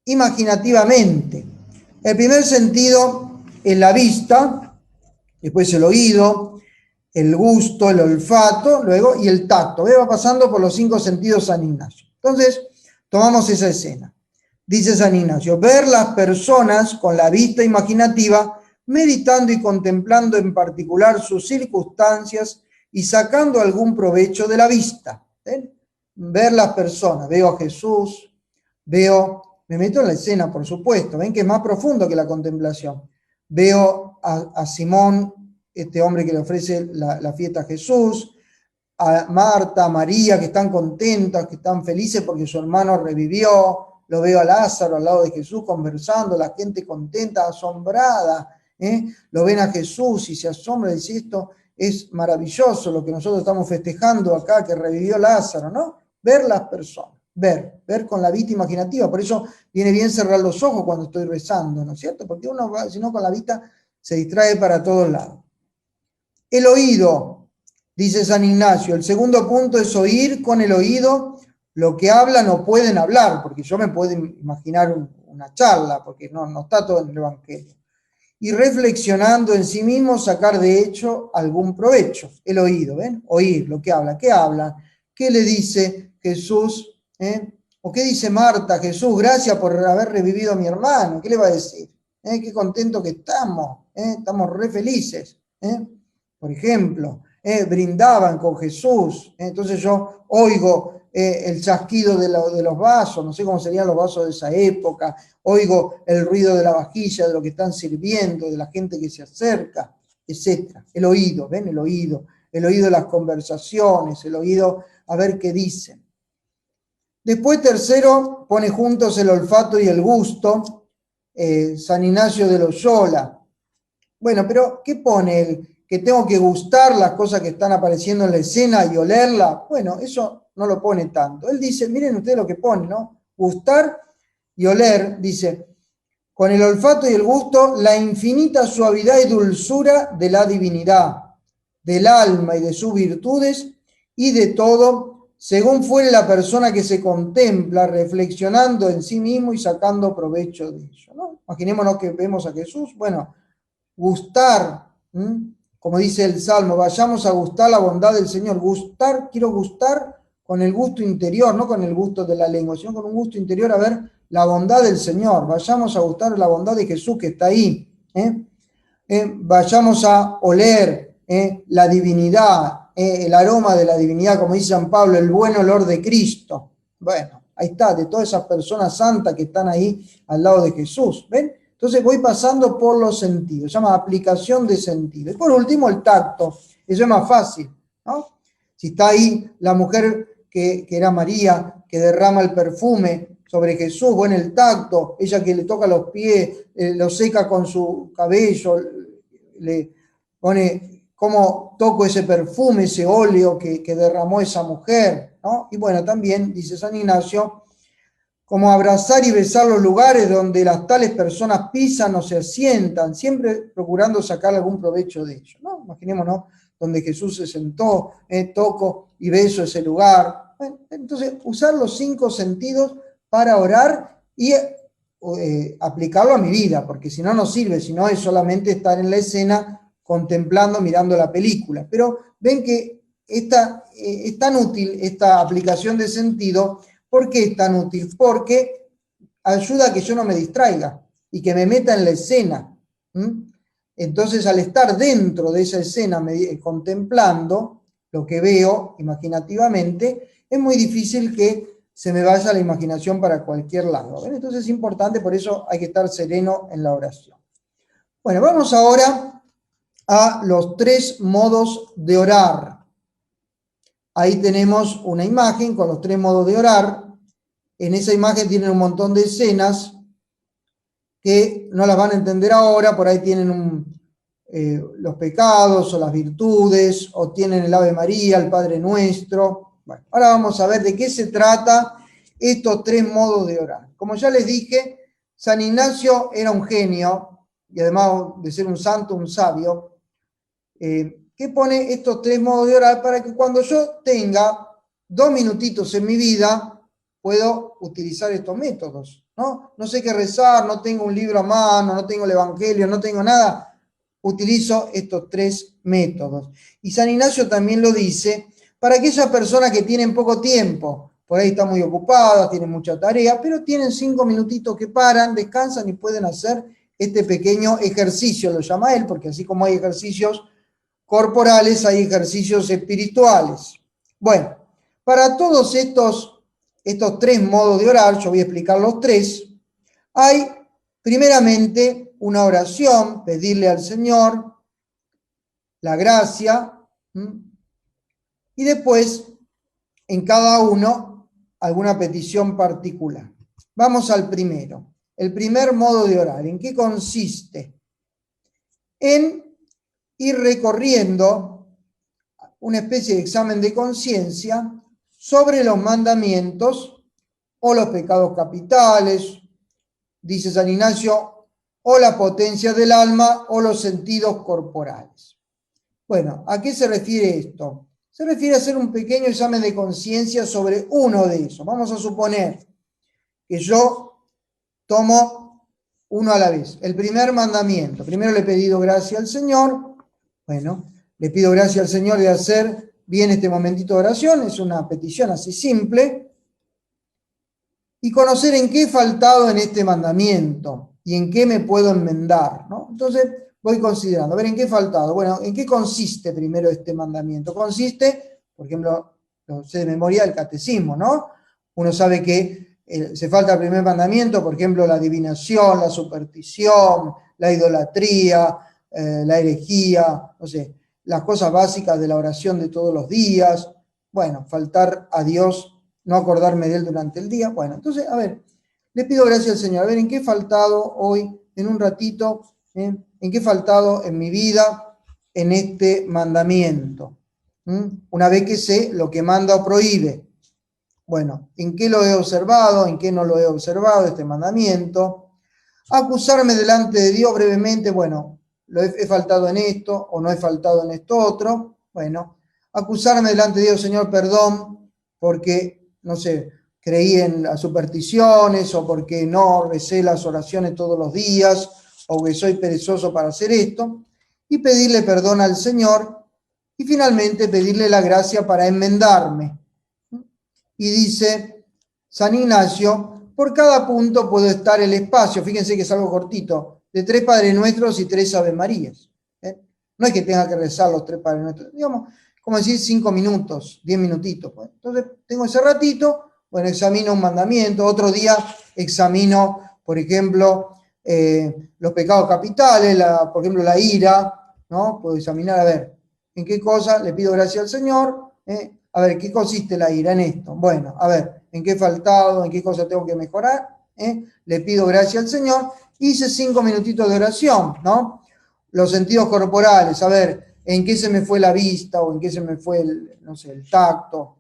imaginativamente. El primer sentido es la vista, después el oído, el gusto, el olfato, luego y el tacto. Va pasando por los 5 sentidos San Ignacio. Entonces, tomamos esa escena. Dice San Ignacio, ver las personas con la vista imaginativa, meditando y contemplando en particular sus circunstancias y sacando algún provecho de la vista. ¿Ven? Ver las personas, veo a Jesús, me meto en la escena, por supuesto, ven que es más profundo que la contemplación. Veo a Simón, este hombre que le ofrece la fiesta a Jesús, a Marta, a María, que están contentas, que están felices porque su hermano revivió. Lo veo a Lázaro al lado de Jesús conversando, la gente contenta, asombrada. Lo ven a Jesús y se asombra y dice, esto es maravilloso lo que nosotros estamos festejando acá, que revivió Lázaro, ¿no? ver las personas, ver con la vista imaginativa. Por eso viene bien cerrar los ojos cuando estoy rezando, ¿no es cierto? Porque uno va, si no, con la vista se distrae para todos lados. El oído, dice San Ignacio. El segundo punto es oír con el oído lo que hablan o pueden hablar, porque yo me puedo imaginar una charla, porque no está todo en el Evangelio. Y reflexionando en sí mismo, sacar de hecho algún provecho. El oído, ¿ven? Oír lo que habla. ¿Qué habla? ¿Qué le dice Jesús? ¿O qué dice Marta? Jesús, gracias por haber revivido a mi hermano. ¿Qué le va a decir? Qué contento que estamos. Estamos re felices. Por ejemplo, brindaban con Jesús. Entonces yo oigo el chasquido de los vasos, no sé cómo serían los vasos de esa época, oigo el ruido de la vajilla, de lo que están sirviendo, de la gente que se acerca, etc. El oído, ¿ven? El oído de las conversaciones, el oído a ver qué dicen. Después, tercero, pone juntos el olfato y el gusto, San Ignacio de Loyola. Bueno, pero ¿qué pone él? ¿Que tengo que gustar las cosas que están apareciendo en la escena y olerla? Bueno, eso no lo pone tanto. Él dice, miren ustedes lo que pone, ¿no? Gustar y oler, dice, con el olfato y el gusto, la infinita suavidad y dulzura de la divinidad, del alma y de sus virtudes, y de todo, según fuere la persona que se contempla, reflexionando en sí mismo y sacando provecho de ello, ¿no? Imaginémonos que vemos a Jesús, bueno, gustar, como dice el Salmo, vayamos a gustar la bondad del Señor. Gustar, quiero gustar con el gusto interior, no con el gusto de la lengua, sino con un gusto interior a ver la bondad del Señor. Vayamos a gustar la bondad de Jesús que está ahí. Vayamos a oler la divinidad, el aroma de la divinidad, como dice San Pablo, el buen olor de Cristo. Bueno, ahí está, de todas esas personas santas que están ahí al lado de Jesús. ¿Ven? Entonces voy pasando por los sentidos, se llama aplicación de sentido. Y por último el tacto, eso es más fácil, ¿no? Si está ahí la mujer que era María, que derrama el perfume sobre Jesús, bueno, el tacto, ella que le toca los pies, lo seca con su cabello, le pone cómo toco ese perfume, ese óleo que derramó esa mujer, ¿no? Y bueno, también, dice San Ignacio, como abrazar y besar los lugares donde las tales personas pisan o se asientan, siempre procurando sacar algún provecho de ello, ¿no? Imaginémonos donde Jesús se sentó, toco y beso ese lugar. Bueno, entonces, usar los 5 sentidos para orar y aplicarlo a mi vida, porque si no, no sirve, si no es solamente estar en la escena contemplando, mirando la película. Pero ven que es tan útil esta aplicación de sentido. ¿Por qué es tan útil? Porque ayuda a que yo no me distraiga y que me meta en la escena. Entonces, al estar dentro de esa escena, contemplando lo que veo imaginativamente, es muy difícil que se me vaya la imaginación para cualquier lado. ¿Ven? Entonces es importante, por eso hay que estar sereno en la oración. Bueno, vamos ahora a los 3 modos de orar. Ahí tenemos una imagen con los 3 modos de orar. En esa imagen tienen un montón de escenas que no las van a entender ahora, por ahí tienen los pecados o las virtudes, o tienen el Ave María, el Padre Nuestro. Bueno, ahora vamos a ver de qué se trata estos 3 modos de orar. Como ya les dije, San Ignacio era un genio, y además de ser un santo, un sabio, que pone estos 3 modos de orar para que cuando yo tenga 2 minutitos en mi vida, puedo utilizar estos métodos, ¿no? No sé qué rezar, no tengo un libro a mano, no tengo el Evangelio, no tengo nada. Utilizo estos 3 métodos. Y San Ignacio también lo dice para aquellas personas que tienen poco tiempo, por ahí están muy ocupadas, tienen mucha tarea, pero tienen 5 minutitos que paran, descansan y pueden hacer este pequeño ejercicio, lo llama él, porque así como hay ejercicios corporales, hay ejercicios espirituales. Bueno, para todos estos 3 modos de orar, yo voy a explicar los 3, hay primeramente una oración, pedirle al Señor la gracia, y después en cada uno alguna petición particular. Vamos al primero. El primer modo de orar, ¿en qué consiste? En ir recorriendo una especie de examen de conciencia sobre los mandamientos o los pecados capitales, dice San Ignacio, o la potencia del alma o los sentidos corporales. Bueno, ¿a qué se refiere esto? Se refiere a hacer un pequeño examen de conciencia sobre uno de esos. Vamos a suponer que yo tomo uno a la vez. El primer mandamiento. Primero le he pedido gracia al Señor. Bueno, le pido gracia al Señor de hacer bien este momentito de oración. Es una petición así simple. Y conocer en qué he faltado en este mandamiento y en qué me puedo enmendar, ¿no? Entonces voy considerando, a ver, ¿en qué he faltado? Bueno, ¿en qué consiste primero este mandamiento? Consiste, por ejemplo, lo sé de memoria, el catecismo, ¿no? Uno sabe que se falta el primer mandamiento, por ejemplo, la adivinación, la superstición, la idolatría, la herejía, no sé, las cosas básicas de la oración de todos los días. Bueno, faltar a Dios, no acordarme de Él durante el día. Bueno, entonces, a ver, le pido gracias al Señor. A ver, ¿en qué he faltado hoy, en un ratito? ¿En qué he faltado en mi vida en este mandamiento? Una vez que sé lo que manda o prohíbe. Bueno, ¿en qué lo he observado? ¿En qué no lo he observado este mandamiento? Acusarme delante de Dios brevemente. Bueno, he faltado en esto o no he faltado en esto otro. Bueno, acusarme delante de Dios, Señor, perdón, porque, no sé, creí en las supersticiones o porque no recé las oraciones todos los días o que soy perezoso para hacer esto, y pedirle perdón al Señor y finalmente pedirle la gracia para enmendarme. Y dice San Ignacio, por cada punto puedo estar el espacio, fíjense que es algo cortito, de 3 Padres Nuestros y 3 Ave Marías. No es que tenga que rezar los 3 Padres Nuestros, digamos, como decir 5 minutos, 10 minutitos. Pues. Entonces tengo ese ratito, bueno, examino un mandamiento, otro día examino, por ejemplo, los pecados capitales, por ejemplo, la ira, ¿no? Puedo examinar, a ver, en qué cosa le pido gracia al Señor, a ver, ¿qué consiste la ira en esto? Bueno, a ver, ¿en qué he faltado? ¿En qué cosa tengo que mejorar? Le pido gracia al Señor. Hice 5 minutitos de oración, ¿no? Los sentidos corporales, a ver, ¿en qué se me fue la vista? ¿O en qué se me fue no sé, el tacto?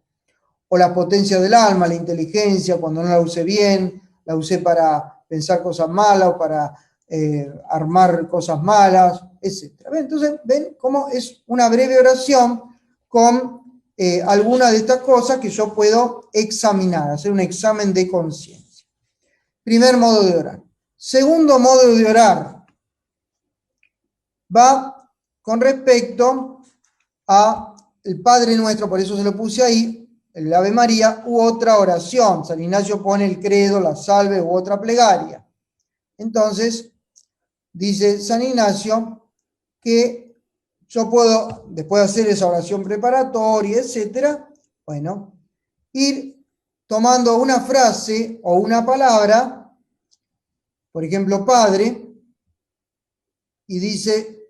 O la potencia del alma, la inteligencia, cuando no la usé bien, la usé para pensar cosas malas o para armar cosas malas, etc. Entonces, ven cómo es una breve oración con alguna de estas cosas que yo puedo examinar, hacer un examen de conciencia. Primer modo de orar. Segundo modo de orar va con respecto a el Padre Nuestro, por eso se lo puse ahí, el Ave María, u otra oración. San Ignacio pone el credo, la salve u otra plegaria. Entonces, dice San Ignacio que yo puedo, después de hacer esa oración preparatoria, etcétera, bueno, ir tomando una frase o una palabra, por ejemplo, Padre, y dice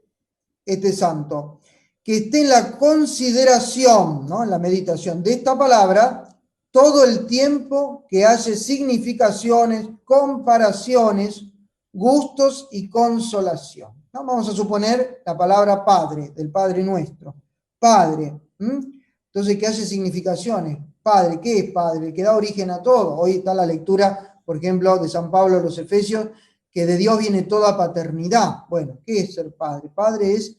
este santo, que esté en la consideración, ¿no? En la meditación de esta palabra, todo el tiempo que hace significaciones, comparaciones, gustos y consolación. ¿No? Vamos a suponer la palabra Padre, del Padre Nuestro. Padre. Entonces, ¿qué hace significaciones? Padre, ¿qué es Padre? El que da origen a todo. Hoy está la lectura, por ejemplo, de San Pablo a los Efesios, que de Dios viene toda paternidad. Bueno, ¿qué es ser Padre? Padre es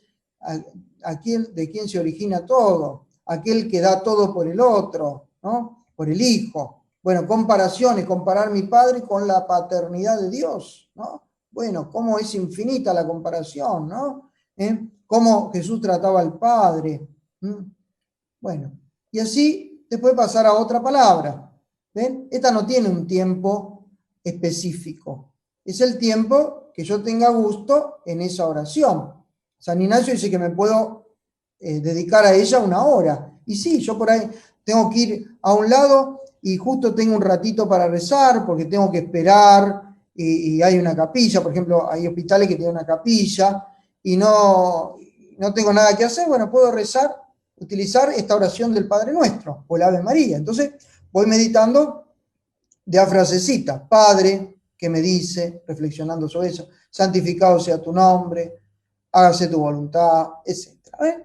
aquel de quien se origina todo, aquel que da todo por el otro, ¿no? Por el Hijo. Bueno, comparaciones, comparar mi Padre con la paternidad de Dios, ¿no? Bueno, cómo es infinita la comparación, ¿no? Cómo Jesús trataba al Padre. Bueno, y así después pasar a otra palabra. ¿Ven? Esta no tiene un tiempo específico. Es el tiempo que yo tenga gusto en esa oración. San Ignacio dice que me puedo dedicar a ella 1 hora. Y sí, yo por ahí tengo que ir a un lado y justo tengo un ratito para rezar porque tengo que esperar y hay una capilla. Por ejemplo, hay hospitales que tienen una capilla y no tengo nada que hacer. Bueno, puedo rezar, utilizar esta oración del Padre Nuestro o el Ave María. Entonces voy meditando de a frasecita. Padre, que me dice, reflexionando sobre eso, santificado sea tu nombre, hágase tu voluntad, etc.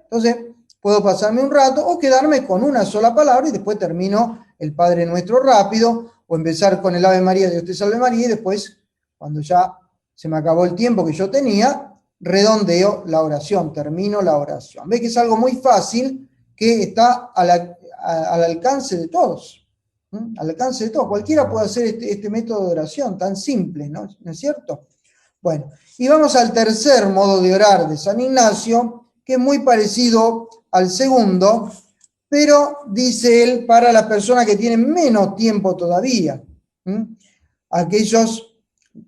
Entonces, puedo pasarme un rato o quedarme con una sola palabra y después termino el Padre Nuestro rápido, o empezar con el Ave María, Dios te salve María, y después, cuando ya se me acabó el tiempo que yo tenía, redondeo la oración, termino la oración. ¿Ves que es algo muy fácil que está al alcance de todos? Al alcance de todos. Cualquiera puede hacer este método de oración tan simple, ¿no es cierto? Bueno, y vamos al tercer modo de orar de San Ignacio, que es muy parecido al segundo, pero dice él para las personas que tienen menos tiempo todavía. Aquellos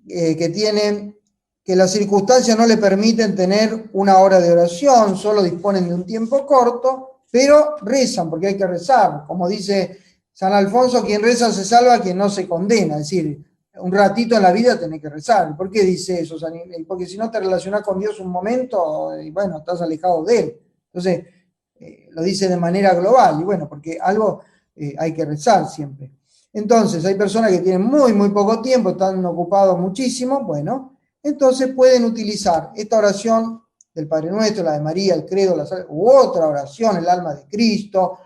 que las circunstancias no le permiten tener una hora de oración, solo disponen de un tiempo corto, pero rezan, porque hay que rezar. Como dice San Alfonso, quien reza se salva, quien no se condena. Es decir, un ratito en la vida tenés que rezar. ¿Por qué dice eso? Porque si no te relacionás con Dios un momento, y bueno, estás alejado de Él. Entonces, lo dice de manera global, y bueno, porque algo hay que rezar siempre. Entonces, hay personas que tienen muy, muy poco tiempo, están ocupados muchísimo, bueno, entonces pueden utilizar esta oración del Padre Nuestro, la de María, el Credo, u otra oración, el alma de Cristo,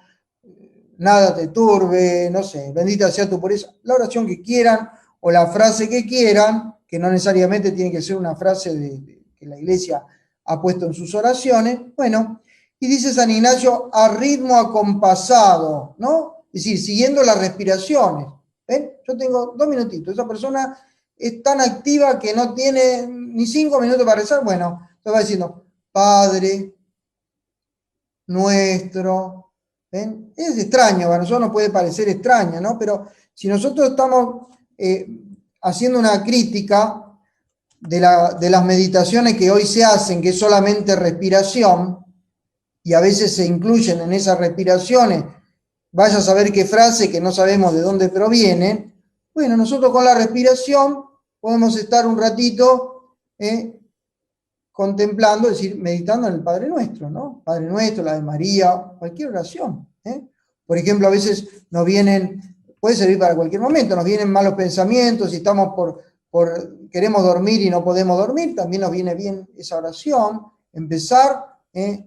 nada te turbe, no sé, bendita sea tu pureza, la oración que quieran o la frase que quieran, que no necesariamente tiene que ser una frase que la Iglesia ha puesto en sus oraciones, bueno, y dice San Ignacio, a ritmo acompasado, ¿no? Es decir, siguiendo las respiraciones. ¿Ven? Yo tengo 2 minutitos, esa persona es tan activa que no tiene ni 5 minutos para rezar, bueno, se va diciendo, Padre Nuestro, ¿ven? Es extraño, para nosotros nos puede parecer extraño, ¿no? Pero si nosotros estamos haciendo una crítica de las meditaciones que hoy se hacen, que es solamente respiración, y a veces se incluyen en esas respiraciones, vaya a saber qué frase que no sabemos de dónde proviene, bueno, nosotros con la respiración podemos estar un ratito contemplando, es decir, meditando en el Padre Nuestro, ¿no? Padre Nuestro, la de María, cualquier oración. Por ejemplo, a veces nos vienen, puede servir para cualquier momento, nos vienen malos pensamientos y estamos queremos dormir y no podemos dormir, también nos viene bien esa oración, empezar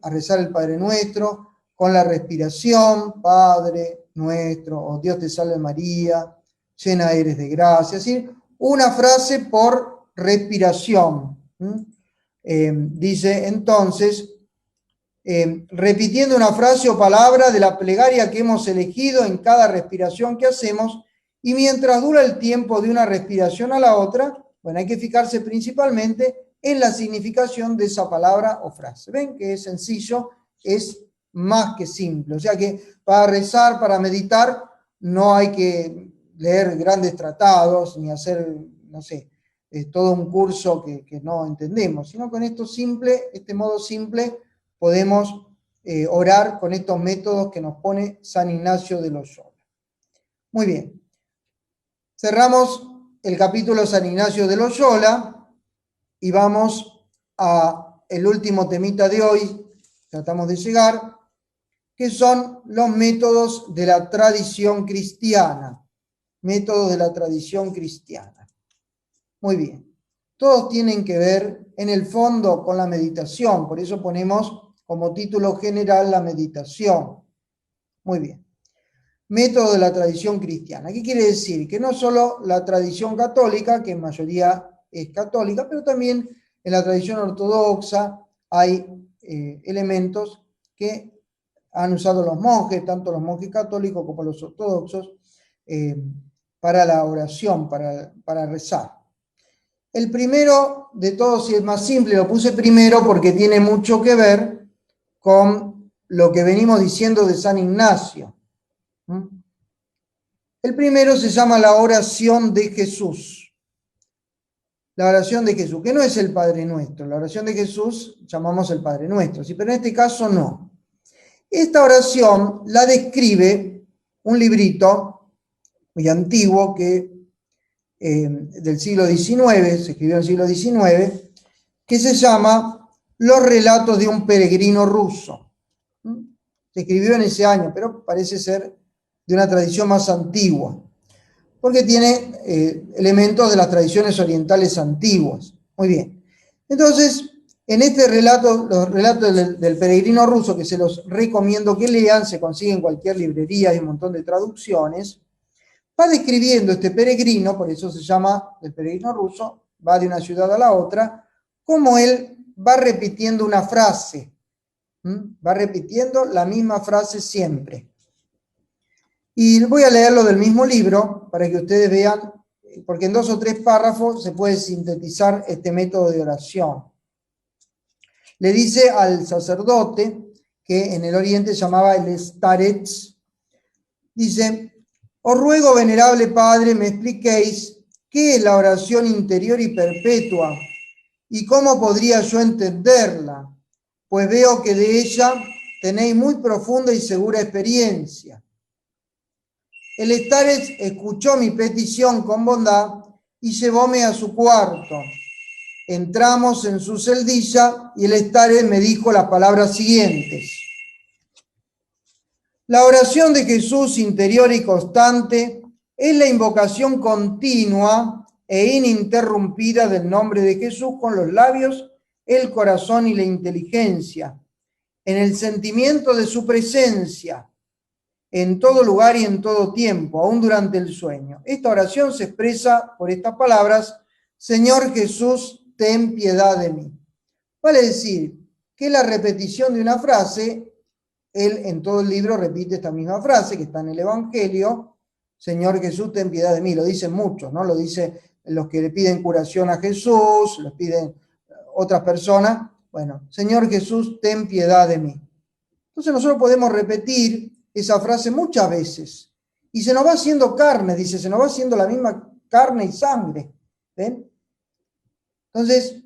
a rezar el Padre Nuestro con la respiración, Padre Nuestro, o Dios te salve María, llena eres de gracia, es decir, una frase por respiración. Dice entonces, repitiendo una frase o palabra de la plegaria que hemos elegido en cada respiración que hacemos, y mientras dura el tiempo de una respiración a la otra, bueno, hay que fijarse principalmente en la significación de esa palabra o frase. ¿Ven que es sencillo? Es más que simple. O sea que para rezar, para meditar, no hay que leer grandes tratados ni hacer, no sé, todo un curso que no entendemos, sino con este modo simple, podemos orar con estos métodos que nos pone San Ignacio de Loyola. Muy bien. Cerramos el capítulo San Ignacio de Loyola y vamos a el último temita de hoy, tratamos de llegar, que son los métodos de la tradición cristiana. Métodos de la tradición cristiana. Muy bien. Todos tienen que ver en el fondo con la meditación, por eso ponemos como título general la meditación. Muy bien. Método de la tradición cristiana. ¿Qué quiere decir? Que no solo la tradición católica, que en mayoría es católica, pero también en la tradición ortodoxa hay elementos que han usado los monjes, tanto los monjes católicos como los ortodoxos, para la oración, para rezar. El primero de todos, y el más simple, lo puse primero porque tiene mucho que ver con lo que venimos diciendo de San Ignacio. El primero se llama la oración de Jesús. La oración de Jesús, que no es el Padre Nuestro. La oración de Jesús llamamos el Padre Nuestro, ¿sí? Pero en este caso no. Esta oración la describe un librito muy antiguo del siglo XIX, se escribió en el siglo XIX, que se llama Los relatos de un peregrino ruso. Se escribió en ese año, pero parece ser de una tradición más antigua, porque tiene elementos de las tradiciones orientales antiguas. Muy bien. Entonces, En este relato, los relatos del peregrino ruso, que se los recomiendo que lean, se consiguen en cualquier librería, hay un montón de traducciones, va describiendo este peregrino, por eso se llama el peregrino ruso, va de una ciudad a la otra, cómo él va repitiendo una frase, va repitiendo la misma frase siempre. Y voy a leerlo del mismo libro para que ustedes vean, porque en 2 o 3 párrafos se puede sintetizar este método de oración. Le dice al sacerdote, que en el Oriente llamaba el starets, dice: os ruego, venerable Padre, me expliquéis qué es la oración interior y perpetua y cómo podría yo entenderla, pues veo que de ella tenéis muy profunda y segura experiencia. El starets escuchó mi petición con bondad y llevóme a su cuarto. Entramos en su celdilla y el starets me dijo las palabras siguientes: la oración de Jesús interior y constante es la invocación continua e ininterrumpida del nombre de Jesús con los labios, el corazón y la inteligencia, en el sentimiento de su presencia, en todo lugar y en todo tiempo, aún durante el sueño. Esta oración se expresa por estas palabras: Señor Jesús, ten piedad de mí. Vale decir que la repetición de una frase, él en todo el libro repite esta misma frase que está en el Evangelio: Señor Jesús, ten piedad de mí. Lo dicen muchos, ¿no? Lo dicen los que le piden curación a Jesús, lo piden otras personas. Bueno, Señor Jesús, ten piedad de mí. Entonces nosotros podemos repetir esa frase muchas veces y se nos va haciendo carne, dice, se nos va haciendo la misma carne y sangre. ¿Ven? Entonces,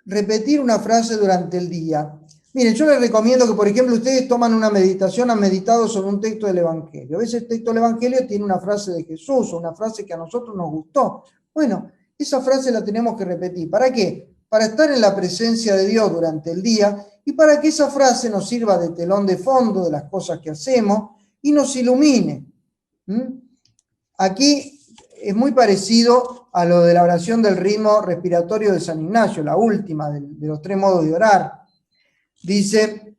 repetir una frase durante el día. Miren, yo les recomiendo que, por ejemplo, ustedes toman una meditación, han meditado sobre un texto del Evangelio. A veces el texto del Evangelio tiene una frase de Jesús o una frase que a nosotros nos gustó. Bueno, esa frase la tenemos que repetir. ¿Para qué? Para estar en la presencia de Dios durante el día y para que esa frase nos sirva de telón de fondo de las cosas que hacemos y nos ilumine. Aquí es muy parecido a lo de la oración del ritmo respiratorio de San Ignacio, la última de los 3 modos de orar. Dice: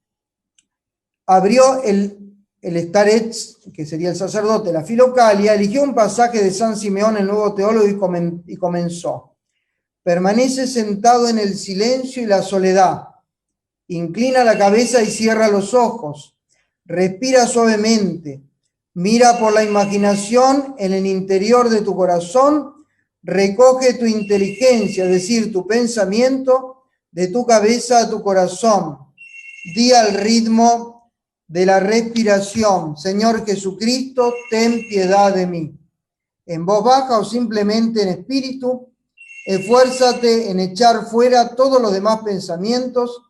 abrió el starets, que sería el sacerdote, la filocalia, eligió un pasaje de San Simeón, el nuevo teólogo, y comenzó: permanece sentado en el silencio y la soledad, inclina la cabeza y cierra los ojos, respira suavemente, mira por la imaginación en el interior de tu corazón, recoge tu inteligencia, es decir, tu pensamiento, de tu cabeza a tu corazón. Di al ritmo de la respiración: Señor Jesucristo, ten piedad de mí. En voz baja o simplemente en espíritu, esfuérzate en echar fuera todos los demás pensamientos.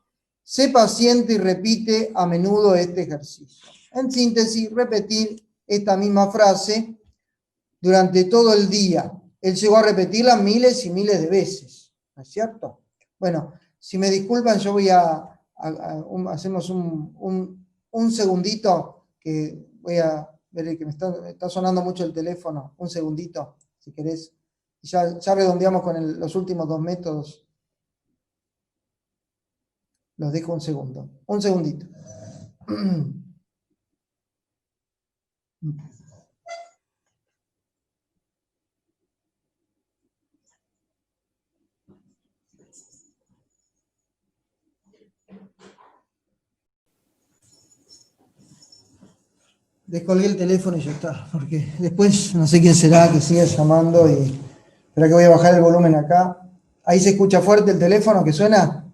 Sé paciente y repite a menudo este ejercicio. En síntesis, repetir esta misma frase durante todo el día. Él llegó a repetirla miles y miles de veces, ¿no es cierto? Bueno, si me disculpan, yo voy hacemos un segundito, que voy a ver que me está sonando mucho el teléfono. Un segundito, si querés. Y ya redondeamos con los últimos 2 métodos. Los dejo un segundo. Un segundito. Descolgué el teléfono y ya está, porque después no sé quién será que siga llamando y espera que voy a bajar el volumen acá. Ahí se escucha fuerte el teléfono que suena.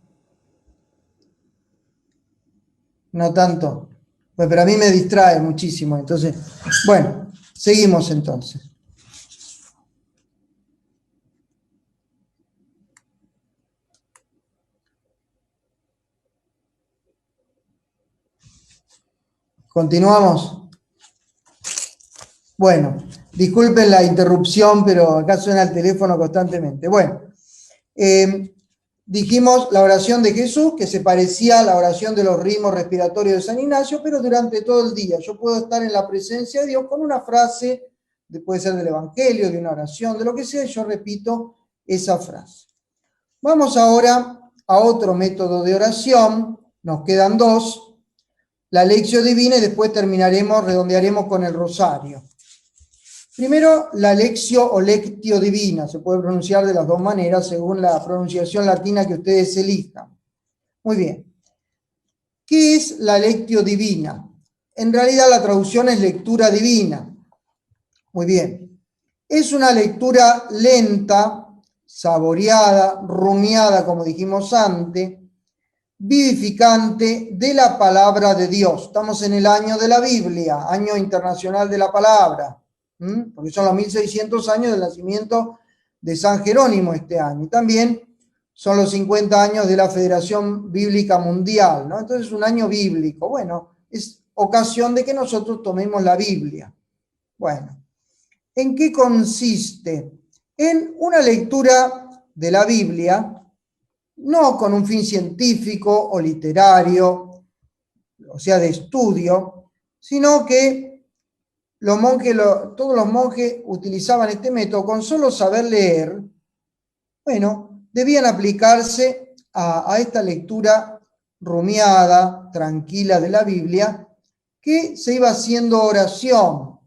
No tanto. Pues, pero a mí me distrae muchísimo. Entonces, bueno, seguimos entonces. Continuamos. Bueno, disculpen la interrupción, pero acá suena el teléfono constantemente. Bueno, dijimos la oración de Jesús, que se parecía a la oración de los ritmos respiratorios de San Ignacio, pero durante todo el día. Yo puedo estar en la presencia de Dios con una frase, puede ser del Evangelio, de una oración, de lo que sea, y yo repito esa frase. Vamos ahora a otro método de oración. Nos quedan dos: la Lectio Divina, y después redondearemos con el rosario. Primero, la Lectio o Lectio Divina, se puede pronunciar de las dos maneras según la pronunciación latina que ustedes elijan. Muy bien. ¿Qué es la Lectio Divina? En realidad la traducción es lectura divina. Muy bien. Es una lectura lenta, saboreada, rumiada, como dijimos antes, vivificante de la palabra de Dios. Estamos en el año de la Biblia, año internacional de la palabra, porque son los 1600 años del nacimiento de San Jerónimo este año. Y también son los 50 años de la Federación Bíblica Mundial, ¿no? Entonces es un año bíblico. Bueno, es ocasión de que nosotros tomemos la Biblia. Bueno, ¿en qué consiste? En una lectura de la Biblia, no con un fin científico o literario, o sea, de estudio, sino que todos los monjes utilizaban este método. Con solo saber leer, bueno, debían aplicarse a esta lectura rumiada, tranquila de la Biblia, que se iba haciendo oración.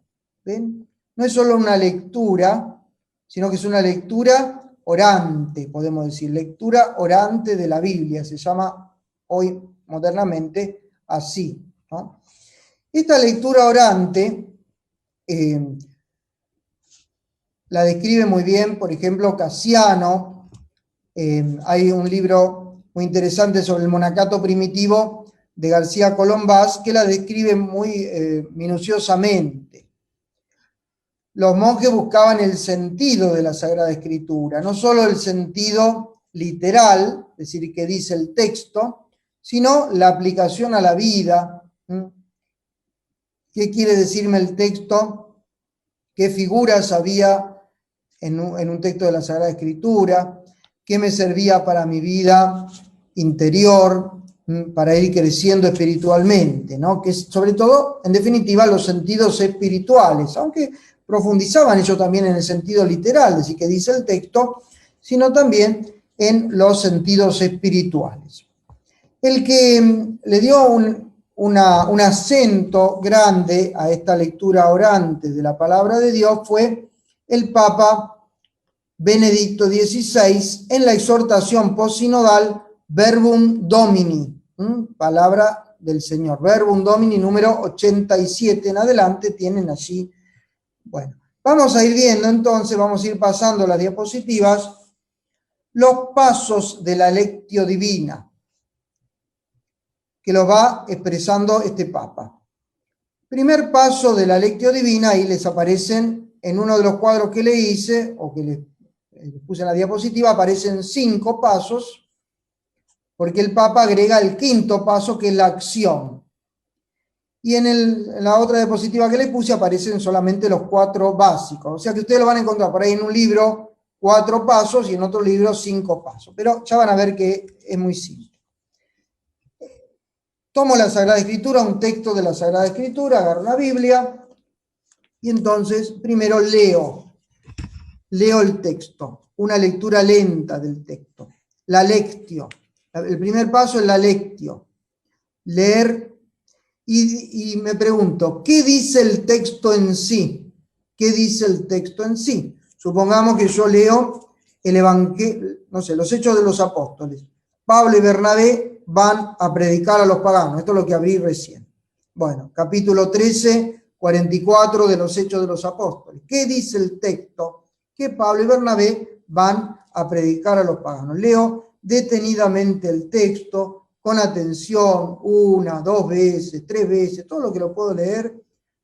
¿Ven? No es solo una lectura, sino que es una lectura orante, podemos decir, lectura orante de la Biblia, se llama hoy modernamente así, ¿no? Esta lectura orante la describe muy bien, por ejemplo, Casiano. Hay un libro muy interesante sobre el monacato primitivo de García Colombás que la describe muy minuciosamente. Los monjes buscaban el sentido de la Sagrada Escritura, no solo el sentido literal, es decir, que dice el texto, sino la aplicación a la vida. ¿Qué quiere decirme el texto? ¿Qué figuras había en un texto de la Sagrada Escritura? ¿Qué me servía para mi vida interior, para ir creciendo espiritualmente, ¿no? Que es, sobre todo, en definitiva, los sentidos espirituales, aunque profundizaban ellos también en el sentido literal, es decir, que dice el texto, sino también en los sentidos espirituales. El que le dio un acento grande a esta lectura orante de la palabra de Dios fue el Papa Benedicto XVI en la exhortación postsinodal Verbum Domini, palabra del Señor, Verbum Domini número 87 en adelante, tienen allí. Bueno, vamos a ir viendo entonces, vamos a ir pasando las diapositivas, los pasos de la Lectio Divina, que lo va expresando este Papa. Primer paso de la Lectio Divina, ahí les aparecen en uno de los cuadros que le hice, o que les puse en la diapositiva, aparecen 5 pasos, porque el Papa agrega el quinto paso, que es la acción. Y en la otra diapositiva que le puse aparecen solamente los 4 básicos. O sea que ustedes lo van a encontrar por ahí en un libro 4 pasos y en otro libro 5 pasos. Pero ya van a ver que es muy simple. Tomo la Sagrada Escritura, un texto de la Sagrada Escritura, agarro la Biblia y entonces primero leo el texto, una lectura lenta del texto. La lectio. El primer paso es la lectio. Leer. Y me pregunto, ¿qué dice el texto en sí? ¿Qué dice el texto en sí? Supongamos que yo leo el Evangelio, no sé, los Hechos de los Apóstoles. Pablo y Bernabé van a predicar a los paganos. Esto es lo que abrí recién. Bueno, capítulo 13, 44 de los Hechos de los Apóstoles. ¿Qué dice el texto? Que Pablo y Bernabé van a predicar a los paganos. Leo detenidamente el texto, con atención, 1, 2 veces, 3 veces, todo lo que lo puedo leer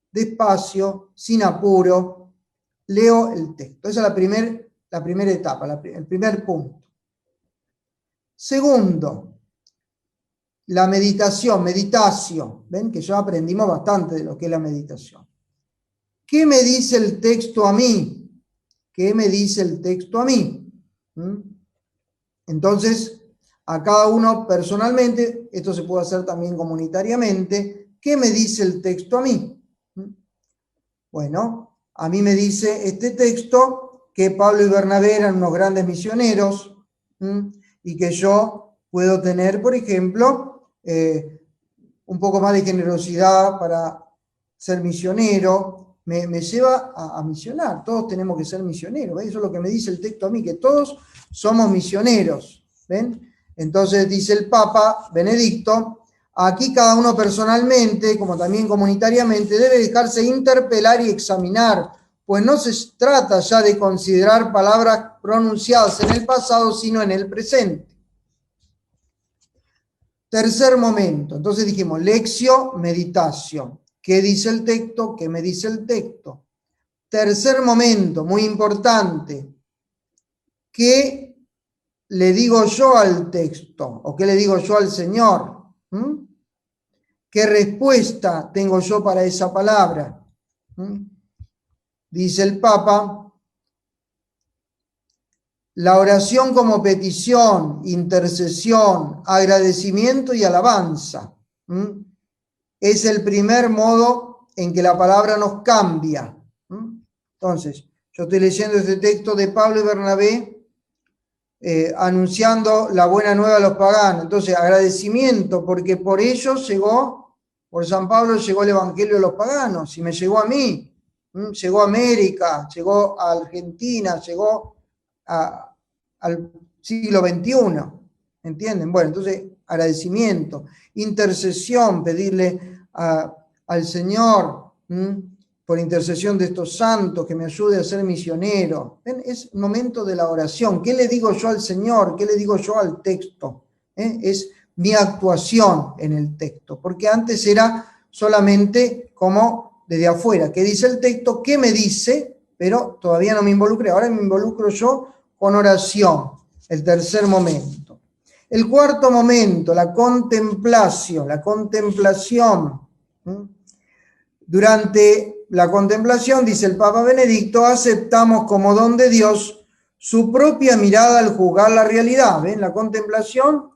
despacio, sin apuro. Leo el texto. Esa es la primera etapa, el primer punto. Segundo, la meditación. Ven que ya aprendimos bastante de lo que es la meditación. ¿Qué me dice el texto a mí? ¿Qué me dice el texto a mí? Entonces, a cada uno personalmente, esto se puede hacer también comunitariamente, ¿qué me dice el texto a mí? Bueno, a mí me dice este texto que Pablo y Bernabé eran unos grandes misioneros y que yo Puedo tener, por ejemplo, un poco más de generosidad para ser misionero, me lleva a misionar. Todos tenemos que ser misioneros, ¿ven? Eso es lo que me dice el texto a mí, que todos somos misioneros, ¿ven? Entonces dice el Papa Benedicto, aquí cada uno personalmente, como también comunitariamente, debe dejarse interpelar y examinar, pues no se trata ya de considerar palabras pronunciadas en el pasado, sino en el presente. Tercer momento, entonces dijimos, lectio, meditación. ¿Qué dice el texto? ¿Qué me dice el texto? Tercer momento, muy importante, ¿qué le digo yo al texto? ¿O qué le digo yo al Señor? ¿Qué respuesta tengo yo para esa palabra? Dice el Papa, la oración como petición, intercesión, agradecimiento y alabanza. Es el primer modo en que la palabra nos cambia. Entonces, yo estoy leyendo este texto de Pablo y Bernabé anunciando la buena nueva a los paganos. Entonces, agradecimiento, porque por ellos llegó, por San Pablo llegó el evangelio a los paganos, y me llegó a mí, llegó a América, llegó a Argentina, llegó al siglo XXI, ¿entienden? Bueno, entonces, agradecimiento, intercesión, pedirle al Señor, por intercesión de estos santos, que me ayude a ser misionero. ¿Ven? Es momento de la oración. ¿Qué le digo yo al Señor? ¿Qué le digo yo al texto? Es mi actuación en el texto, porque antes era solamente como desde afuera. ¿Qué dice el texto? ¿Qué me dice? Pero todavía no me involucré. Ahora me involucro yo con oración, el tercer momento. El cuarto momento, la contemplación. Durante la contemplación, dice el Papa Benedicto, aceptamos como don de Dios su propia mirada al juzgar la realidad. ¿Ven? La contemplación,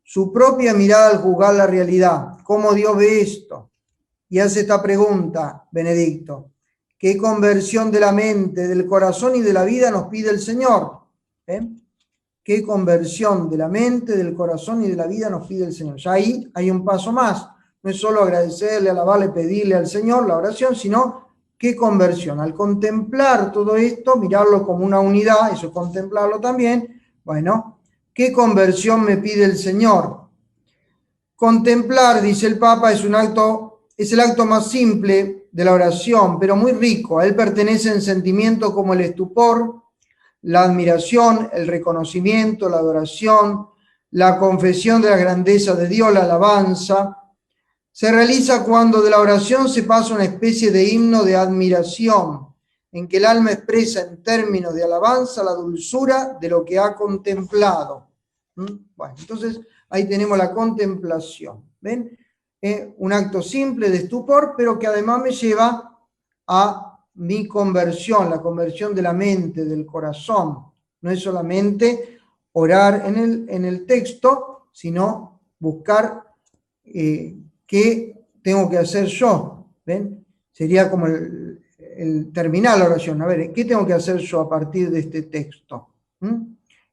su propia mirada al juzgar la realidad. ¿Cómo Dios ve esto? Y hace esta pregunta, Benedicto. ¿Qué conversión de la mente, del corazón y de la vida nos pide el Señor? ¿Qué conversión de la mente, del corazón y de la vida nos pide el Señor? Ya ahí hay un paso más. No es solo agradecerle, alabarle, pedirle al Señor la oración, sino qué conversión. Al contemplar todo esto, mirarlo como una unidad, eso es contemplarlo también. Bueno, ¿qué conversión me pide el Señor? Contemplar, dice el Papa, es el acto más simple de la oración, pero muy rico. A él pertenecen sentimientos como el estupor, la admiración, el reconocimiento, la adoración, la confesión de la grandeza de Dios, la alabanza. Se realiza cuando de la oración se pasa una especie de himno de admiración, en que el alma expresa en términos de alabanza la dulzura de lo que ha contemplado. Bueno, entonces ahí tenemos la contemplación. ¿Ven? Un acto simple de estupor, pero que además me lleva a mi conversión, la conversión de la mente, del corazón. No es solamente orar en el texto, sino buscar ¿qué tengo que hacer yo? ¿Ven? Sería como el terminar la oración. A ver, ¿qué tengo que hacer yo a partir de este texto?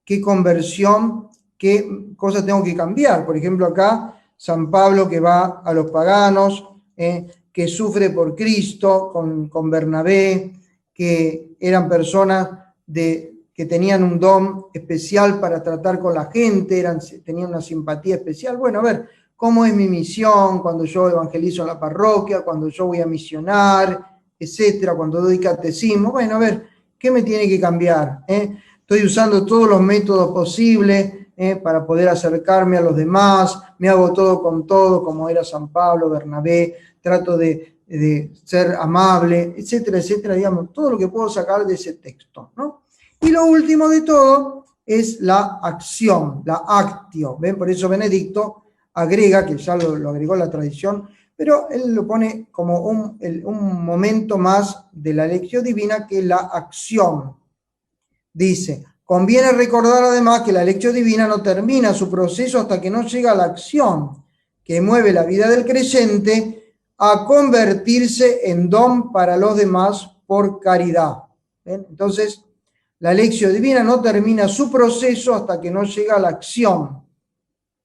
¿Qué conversión, qué cosas tengo que cambiar? Por ejemplo, acá San Pablo que va a los paganos, que sufre por Cristo con Bernabé, que eran personas que tenían un don especial para tratar con la gente, tenían una simpatía especial. Bueno, a ver, ¿cómo es mi misión cuando yo evangelizo en la parroquia, cuando yo voy a misionar, etcétera, cuando doy catecismo? Bueno, a ver, ¿qué me tiene que cambiar? Estoy usando todos los métodos posibles para poder acercarme a los demás, me hago todo con todo, como era San Pablo, Bernabé, trato de ser amable, etcétera, etcétera, digamos, todo lo que puedo sacar de ese texto, ¿no? Y lo último de todo es la acción, la actio. ¿Ven? Por eso Benedicto agrega, que ya lo agregó la tradición, pero él lo pone como un momento más de la lección divina, que es la acción. Dice, conviene recordar además que la lección divina no termina su proceso hasta que no llega a la acción, que mueve la vida del creyente a convertirse en don para los demás por caridad. ¿Ven? Entonces, la lección divina no termina su proceso hasta que no llega a la acción.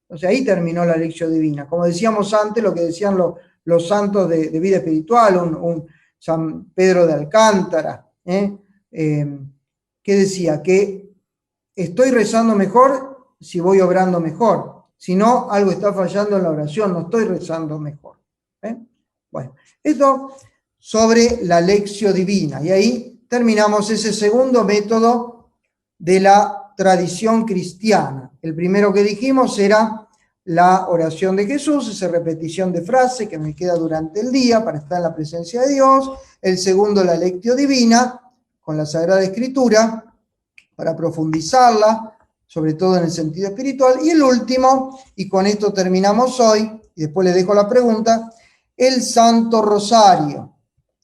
O sea, ahí terminó la lección divina. Como decíamos antes, lo que decían los santos de vida espiritual, un San Pedro de Alcántara, que decía que estoy rezando mejor si voy obrando mejor. Si no, algo está fallando en la oración, no estoy rezando mejor. Bueno, esto sobre la lección divina. Y ahí terminamos ese segundo método de la tradición cristiana. El primero que dijimos era la oración de Jesús, esa repetición de frase que me queda durante el día para estar en la presencia de Dios. El segundo, la lección divina, con la Sagrada Escritura, para profundizarla, sobre todo en el sentido espiritual. Y el último, y con esto terminamos hoy, y después les dejo la pregunta, el Santo Rosario.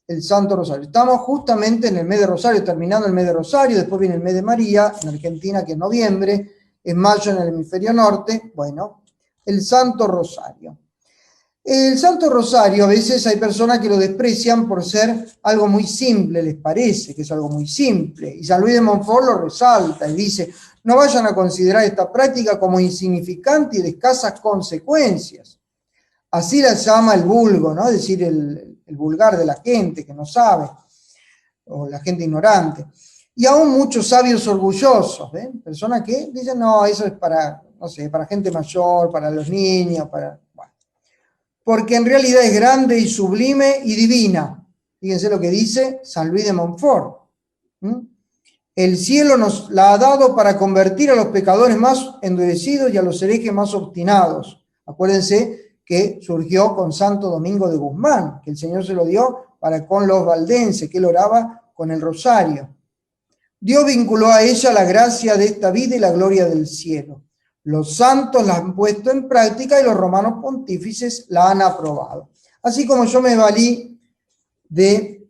El Santo Rosario. Estamos justamente en el mes de Rosario, terminando el mes de Rosario, después viene el mes de María, en Argentina, que es noviembre, en mayo en el hemisferio norte. Bueno, el Santo Rosario. El Santo Rosario, a veces hay personas que lo desprecian por ser algo muy simple, les parece que es algo muy simple. Y San Luis de Montfort lo resalta y dice, no vayan a considerar esta práctica como insignificante y de escasas consecuencias. Así la llama el vulgo, ¿no? Es decir, el vulgar de la gente que no sabe, o la gente ignorante. Y aún muchos sabios orgullosos, ¿ven? Personas que dicen, no, eso es para, no sé, para gente mayor, para los niños, para... Bueno. Porque en realidad es grande y sublime y divina. Fíjense lo que dice San Luis de Montfort. El cielo nos la ha dado para convertir a los pecadores más endurecidos y a los herejes más obstinados. Acuérdense que surgió con Santo Domingo de Guzmán, que el Señor se lo dio para con los valdenses, que él oraba con el rosario. Dios vinculó a ella la gracia de esta vida y la gloria del cielo. Los santos la han puesto en práctica y los romanos pontífices la han aprobado. Así como yo me valí de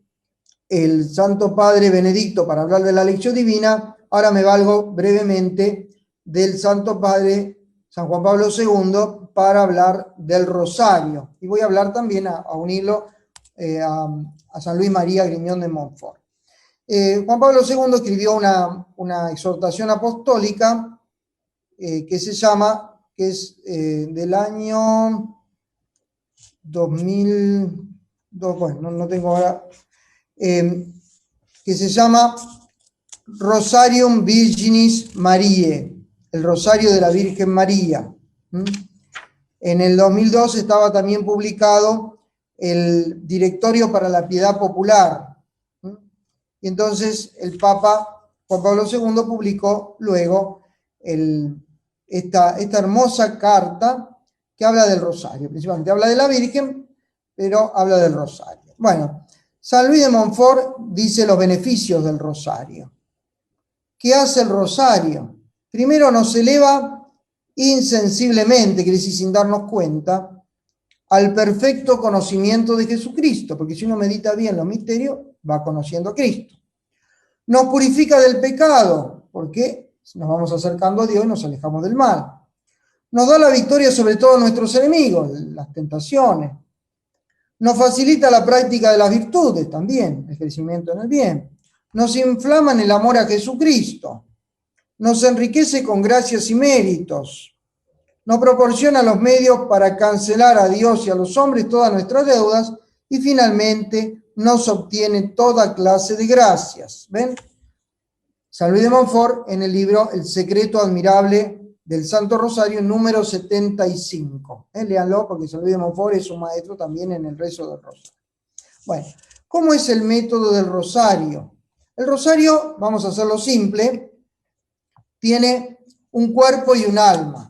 el Santo Padre Benedicto para hablar de la lección divina, ahora me valgo brevemente del Santo Padre San Juan Pablo II para hablar del rosario. Y voy a hablar también a unirlo a San Luis María Griñón de Montfort. Juan Pablo II escribió una exhortación apostólica que se llama, que es del año 2002, bueno, no tengo ahora, que se llama Rosarium Virginis Mariae, el Rosario de la Virgen María. En el 2002 estaba también publicado el Directorio para la Piedad Popular. Y entonces el Papa Juan Pablo II publicó luego esta hermosa carta que habla del rosario. Principalmente habla de la Virgen, pero habla del rosario. Bueno, San Luis de Montfort dice los beneficios del rosario. ¿Qué hace el rosario? Primero nos eleva insensiblemente, quiere decir sin darnos cuenta, al perfecto conocimiento de Jesucristo, porque si uno medita bien los misterios, va conociendo a Cristo. Nos purifica del pecado, porque nos vamos acercando a Dios y nos alejamos del mal. Nos da la victoria sobre todos nuestros enemigos, las tentaciones. Nos facilita la práctica de las virtudes también, el crecimiento en el bien. Nos inflama en el amor a Jesucristo. Nos enriquece con gracias y méritos. Nos proporciona los medios para cancelar a Dios y a los hombres todas nuestras deudas y finalmente nos obtiene toda clase de gracias. ¿Ven? San Luis de Montfort en el libro El secreto admirable del Santo Rosario, número 75. Léanlo porque San Luis de Montfort es un maestro también en el rezo del Rosario. Bueno, ¿cómo es el método del Rosario? El Rosario, vamos a hacerlo simple, tiene un cuerpo y un alma.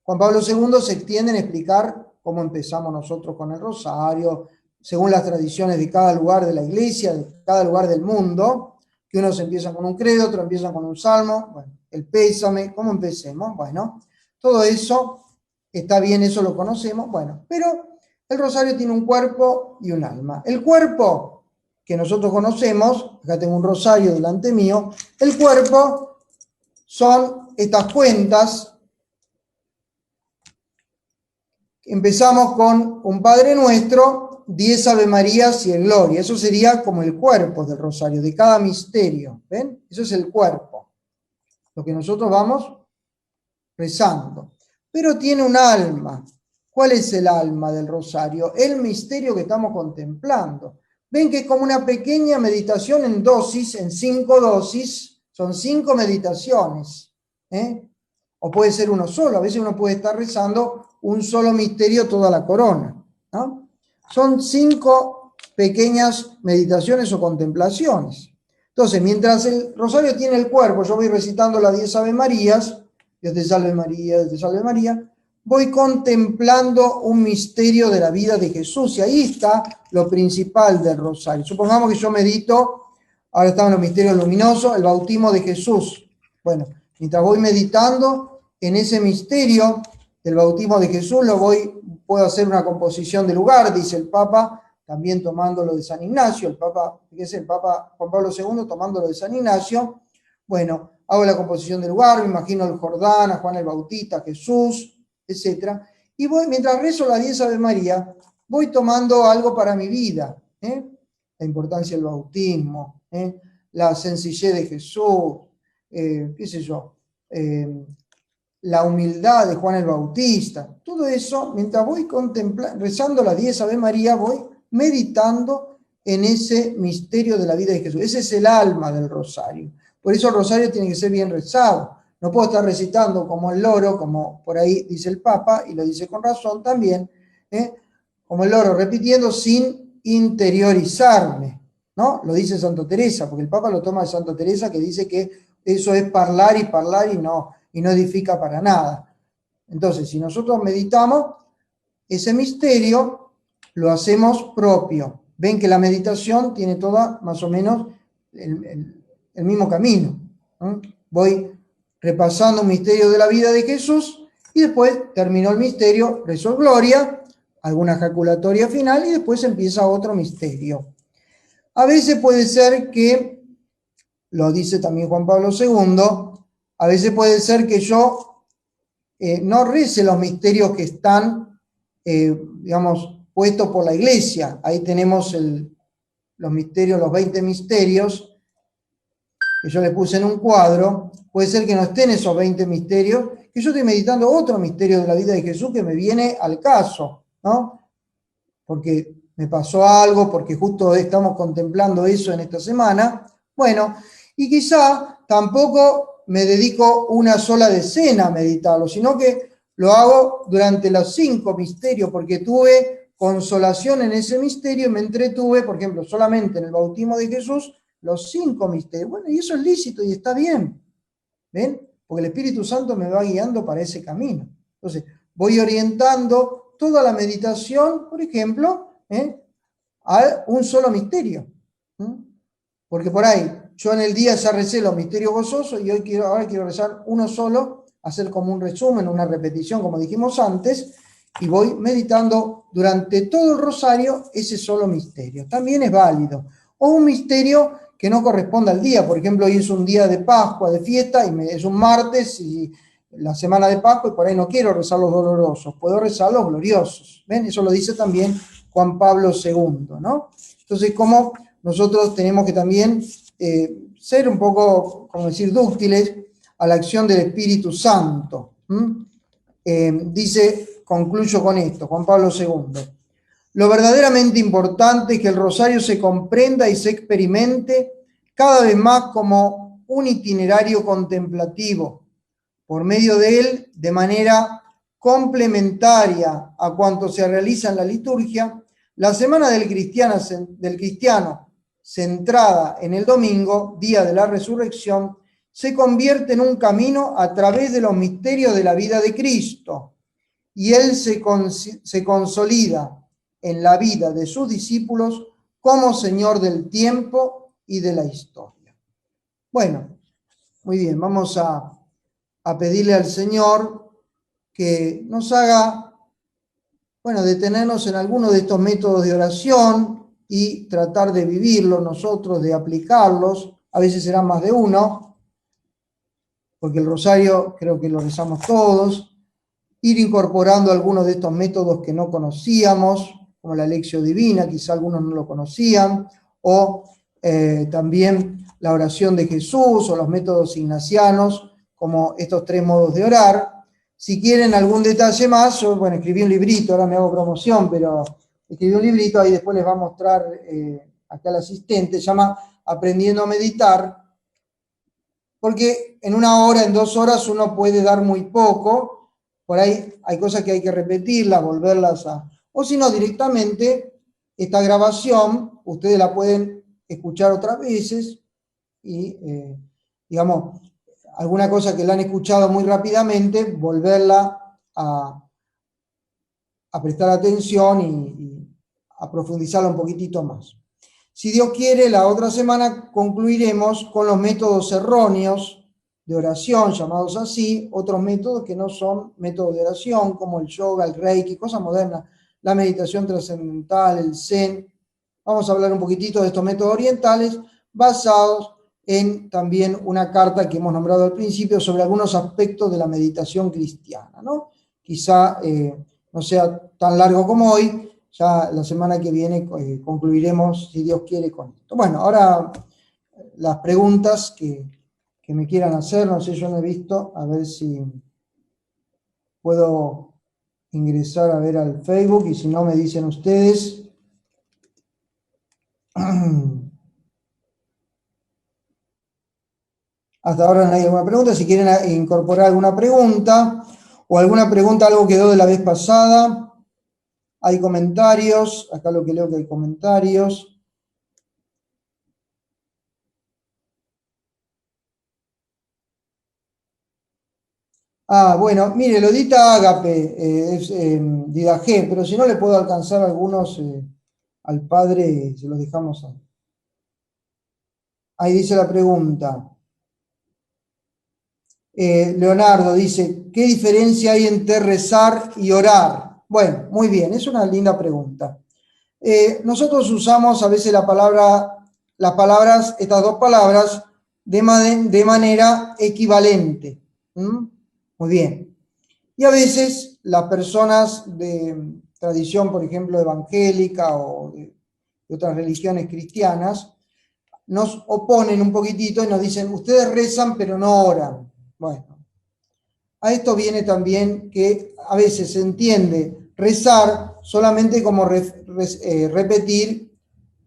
Juan Pablo II se extiende en explicar cómo empezamos nosotros con el Rosario, según las tradiciones de cada lugar de la iglesia, de cada lugar del mundo, que unos empiezan con un credo, otros empiezan con un salmo, bueno, el pésame, ¿cómo empecemos? Bueno, todo eso está bien, eso lo conocemos, bueno, pero el Rosario tiene un cuerpo y un alma. El cuerpo que nosotros conocemos, acá tengo un rosario delante mío, el cuerpo son estas cuentas. Empezamos con un Padre Nuestro 10 Ave Marías y el Gloria. Eso sería como el cuerpo del rosario, de cada misterio. ¿Ven? Eso es el cuerpo. Lo que nosotros vamos rezando. Pero tiene un alma. ¿Cuál es el alma del rosario? El misterio que estamos contemplando. Ven que es como una pequeña meditación en dosis, en 5 dosis. Son 5 meditaciones. O puede ser uno solo. A veces uno puede estar rezando un solo misterio toda la corona, ¿no? Son 5 pequeñas meditaciones o contemplaciones. Entonces, mientras el rosario tiene el cuerpo, yo voy recitando las 10 Ave Marías, Dios te salve María, Dios te salve María, voy contemplando un misterio de la vida de Jesús, y ahí está lo principal del rosario. Supongamos que yo medito, ahora están los misterios luminosos, el bautismo de Jesús. Bueno, mientras voy meditando en ese misterio del bautismo de Jesús, puedo hacer una composición de lugar, dice el Papa, también tomándolo de San Ignacio, el Papa Juan Pablo II tomándolo de San Ignacio. Bueno, hago la composición del lugar, me imagino el Jordán, a Juan el Bautista, a Jesús, etc. Y mientras rezo la 10 Ave María, voy tomando algo para mi vida, la importancia del bautismo, la sencillez de Jesús, qué sé yo, la humildad de Juan el Bautista, todo eso, mientras voy rezando las 10 Ave María, voy meditando en ese misterio de la vida de Jesús. Ese es el alma del rosario. Por eso el rosario tiene que ser bien rezado. No puedo estar recitando como el loro, como por ahí dice el Papa, y lo dice con razón también, como el loro, repitiendo sin interiorizarme, ¿no? Lo dice Santa Teresa, porque el Papa lo toma de Santa Teresa, que dice que eso es hablar y no edifica para nada. Entonces, si nosotros meditamos ese misterio, lo hacemos propio. Ven que la meditación tiene toda más o menos el mismo camino. Voy repasando un misterio de la vida de Jesús y después terminó el misterio, rezo Gloria, alguna ejaculatoria final y después empieza otro misterio. A veces puede ser que, lo dice también Juan Pablo II, a veces puede ser que yo no rece los misterios que están, digamos, puestos por la Iglesia. Ahí tenemos los misterios, los 20 misterios, que yo le puse en un cuadro. Puede ser que no estén esos 20 misterios, que yo estoy meditando otro misterio de la vida de Jesús que me viene al caso, ¿no? Porque me pasó algo, porque justo estamos contemplando eso en esta semana. Bueno, y quizá tampoco me dedico una sola decena a meditarlo, sino que lo hago durante los 5 misterios, porque tuve consolación en ese misterio y me entretuve, por ejemplo, solamente en el bautismo de Jesús, los 5 misterios. Bueno, y eso es lícito y está bien, ¿ven? Porque el Espíritu Santo me va guiando para ese camino. Entonces, voy orientando toda la meditación, por ejemplo, a un solo misterio. Porque por ahí, yo en el día ya recé los misterios gozosos y ahora quiero rezar uno solo, hacer como un resumen, una repetición, como dijimos antes, y voy meditando durante todo el rosario ese solo misterio. También es válido. O un misterio que no corresponda al día. Por ejemplo, hoy es un día de Pascua, de fiesta, y es un martes y la semana de Pascua, y por ahí no quiero rezar los dolorosos, puedo rezar los gloriosos. ¿Ven? Eso lo dice también Juan Pablo II, ¿no? Entonces, como nosotros tenemos que también ser un poco, como decir, dúctiles a la acción del Espíritu Santo. Concluyo con esto, Juan Pablo II. Lo verdaderamente importante es que el rosario se comprenda y se experimente cada vez más como un itinerario contemplativo, por medio de él, de manera complementaria a cuanto se realiza en la liturgia. La semana del cristiano, centrada en el domingo, día de la resurrección, se convierte en un camino a través de los misterios de la vida de Cristo, y él se consolida en la vida de sus discípulos como Señor del tiempo y de la historia. Bueno, muy bien, vamos a pedirle al Señor que nos haga, detenernos en alguno de estos métodos de oración y tratar de vivirlos nosotros, de aplicarlos. A veces será más de uno, porque el rosario creo que lo rezamos todos. Ir incorporando algunos de estos métodos que no conocíamos, como la Lectio Divina, quizá algunos no lo conocían, o también la oración de Jesús o los métodos ignacianos, como estos 3 modos de orar. Si quieren algún detalle más, yo, bueno, escribí un librito, ahora me hago promoción, pero escribí un librito, ahí después les va a mostrar acá el asistente, se llama Aprendiendo a Meditar, porque en 1 hora, en 2 horas uno puede dar muy poco, por ahí hay cosas que hay que repetirlas, volverlas a... O si no, directamente, esta grabación, ustedes la pueden escuchar otras veces y, digamos, alguna cosa que la han escuchado muy rápidamente, volverla a prestar atención y a profundizarla un poquitito más. Si Dios quiere, la otra semana concluiremos con los métodos erróneos de oración, llamados así, otros métodos que no son métodos de oración, como el yoga, el reiki, cosas modernas, la meditación trascendental, el zen. Vamos a hablar un poquitito de estos métodos orientales, basados en también una carta que hemos nombrado al principio sobre algunos aspectos de la meditación cristiana, ¿no? Quizá no sea tan largo como hoy, ya la semana que viene concluiremos, si Dios quiere, con esto. Bueno, ahora las preguntas que me quieran hacer, no sé, yo no he visto, a ver si puedo ingresar a ver al Facebook y si no me dicen ustedes. Hasta ahora no hay alguna pregunta. Si quieren incorporar alguna pregunta o alguna pregunta, algo quedó de la vez pasada. Hay comentarios. Acá lo que leo que hay comentarios. Bueno, mire, lo edita Ágape, es Didagé, pero si no le puedo alcanzar algunos al padre, se los dejamos ahí. Ahí dice la pregunta. Leonardo dice, ¿qué diferencia hay entre rezar y orar? Bueno, muy bien, es una linda pregunta. Nosotros usamos a veces las palabras, estas 2 palabras, de manera equivalente. Muy bien. Y a veces las personas de tradición, por ejemplo, evangélica o de otras religiones cristianas, nos oponen un poquitito y nos dicen, ustedes rezan pero no oran. Bueno, a esto viene también que a veces se entiende rezar solamente como repetir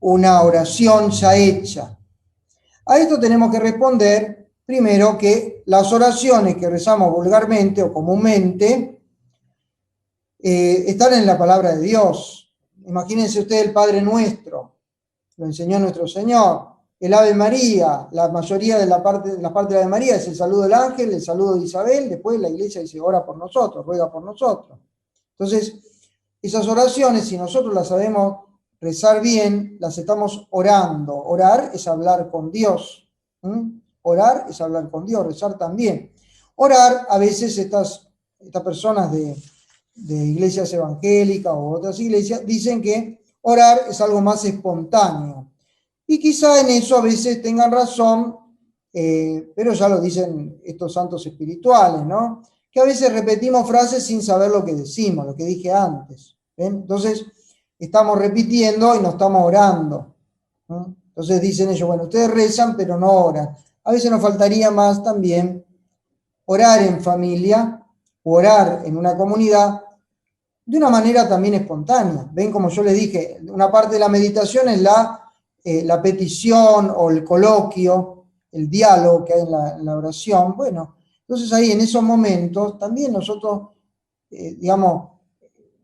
una oración ya hecha. A esto tenemos que responder primero que las oraciones que rezamos vulgarmente o comúnmente están en la palabra de Dios. Imagínense usted el Padre Nuestro, lo enseñó nuestro Señor. El Ave María, la mayoría de la parte de la Ave María es el saludo del ángel, el saludo de Isabel, después la iglesia dice ora por nosotros, ruega por nosotros. Entonces, esas oraciones, si nosotros las sabemos rezar bien, las estamos orando. Orar es hablar con Dios. Orar es hablar con Dios, rezar también. Orar, a veces estas personas de iglesias evangélicas o otras iglesias dicen que orar es algo más espontáneo. Y quizá en eso a veces tengan razón, pero ya lo dicen estos santos espirituales, ¿no? Que a veces repetimos frases sin saber lo que decimos, lo que dije antes. ¿Ven? Entonces, estamos repitiendo y no estamos orando, ¿no? Entonces dicen ellos, bueno, ustedes rezan, pero no oran. A veces nos faltaría más también orar en familia, orar en una comunidad, de una manera también espontánea. Ven, como yo les dije, una parte de la meditación es la petición o el coloquio, el diálogo que hay en la oración. Bueno, entonces ahí en esos momentos también nosotros, digamos,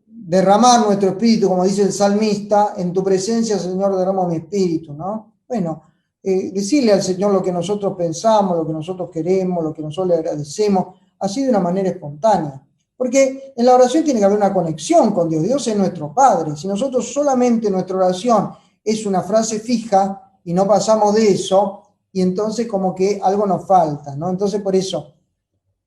derramar nuestro espíritu, como dice el salmista, en tu presencia, Señor, derramo mi espíritu, ¿no? Bueno, decirle al Señor lo que nosotros pensamos, lo que nosotros queremos, lo que nosotros le agradecemos, así de una manera espontánea. Porque en la oración tiene que haber una conexión con Dios. Dios es nuestro Padre. Si nosotros solamente nuestra oración es una frase fija y no pasamos de eso, y entonces como que algo nos falta, ¿no? Entonces por eso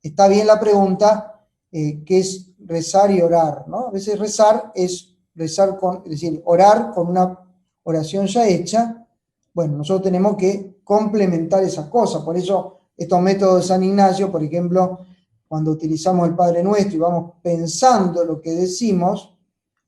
está bien la pregunta, que es rezar y orar, ¿no? A veces rezar es decir, orar con una oración ya hecha. Bueno, nosotros tenemos que complementar esas cosas. Por eso estos métodos de San Ignacio, por ejemplo, cuando utilizamos el Padre Nuestro y vamos pensando lo que decimos,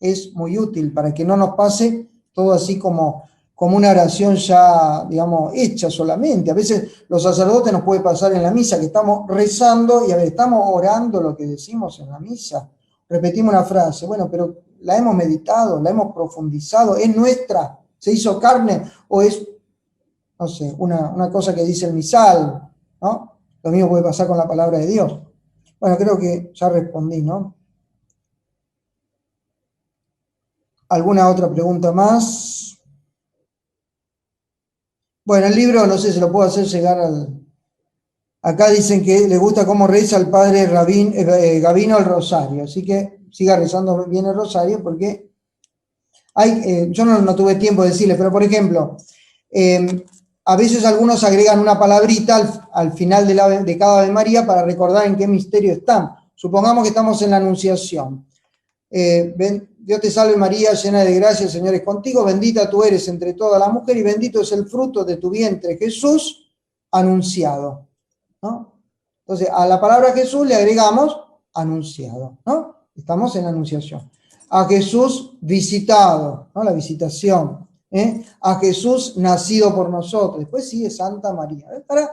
es muy útil para que no nos pase todo así como una oración ya, digamos, hecha solamente. A veces los sacerdotes nos puede pasar en la misa que estamos rezando y a ver, estamos orando lo que decimos en la misa. Repetimos una frase, bueno, pero la hemos meditado, la hemos profundizado, es nuestra, se hizo carne o es, no sé, una cosa que dice el misal, ¿no? Lo mismo puede pasar con la palabra de Dios. Bueno, creo que ya respondí, ¿no? ¿Alguna otra pregunta más? Bueno, el libro, no sé si lo puedo hacer llegar al... Acá dicen que le gusta cómo reza el padre Gavino el rosario, así que siga rezando bien el rosario porque yo no tuve tiempo de decirle, pero por ejemplo, a veces algunos agregan una palabrita al final de cada Ave María para recordar en qué misterio están. Supongamos que estamos en la Anunciación. Dios te salve María, llena de gracia, el Señor es contigo, bendita tú eres entre todas las mujeres y bendito es el fruto de tu vientre, Jesús, anunciado, ¿no? Entonces, a la palabra Jesús le agregamos anunciado, ¿no? Estamos en la Anunciación. A Jesús visitado, ¿no? La visitación, ¿eh? A Jesús nacido por nosotros. Después sigue Santa María, ¿eh? Para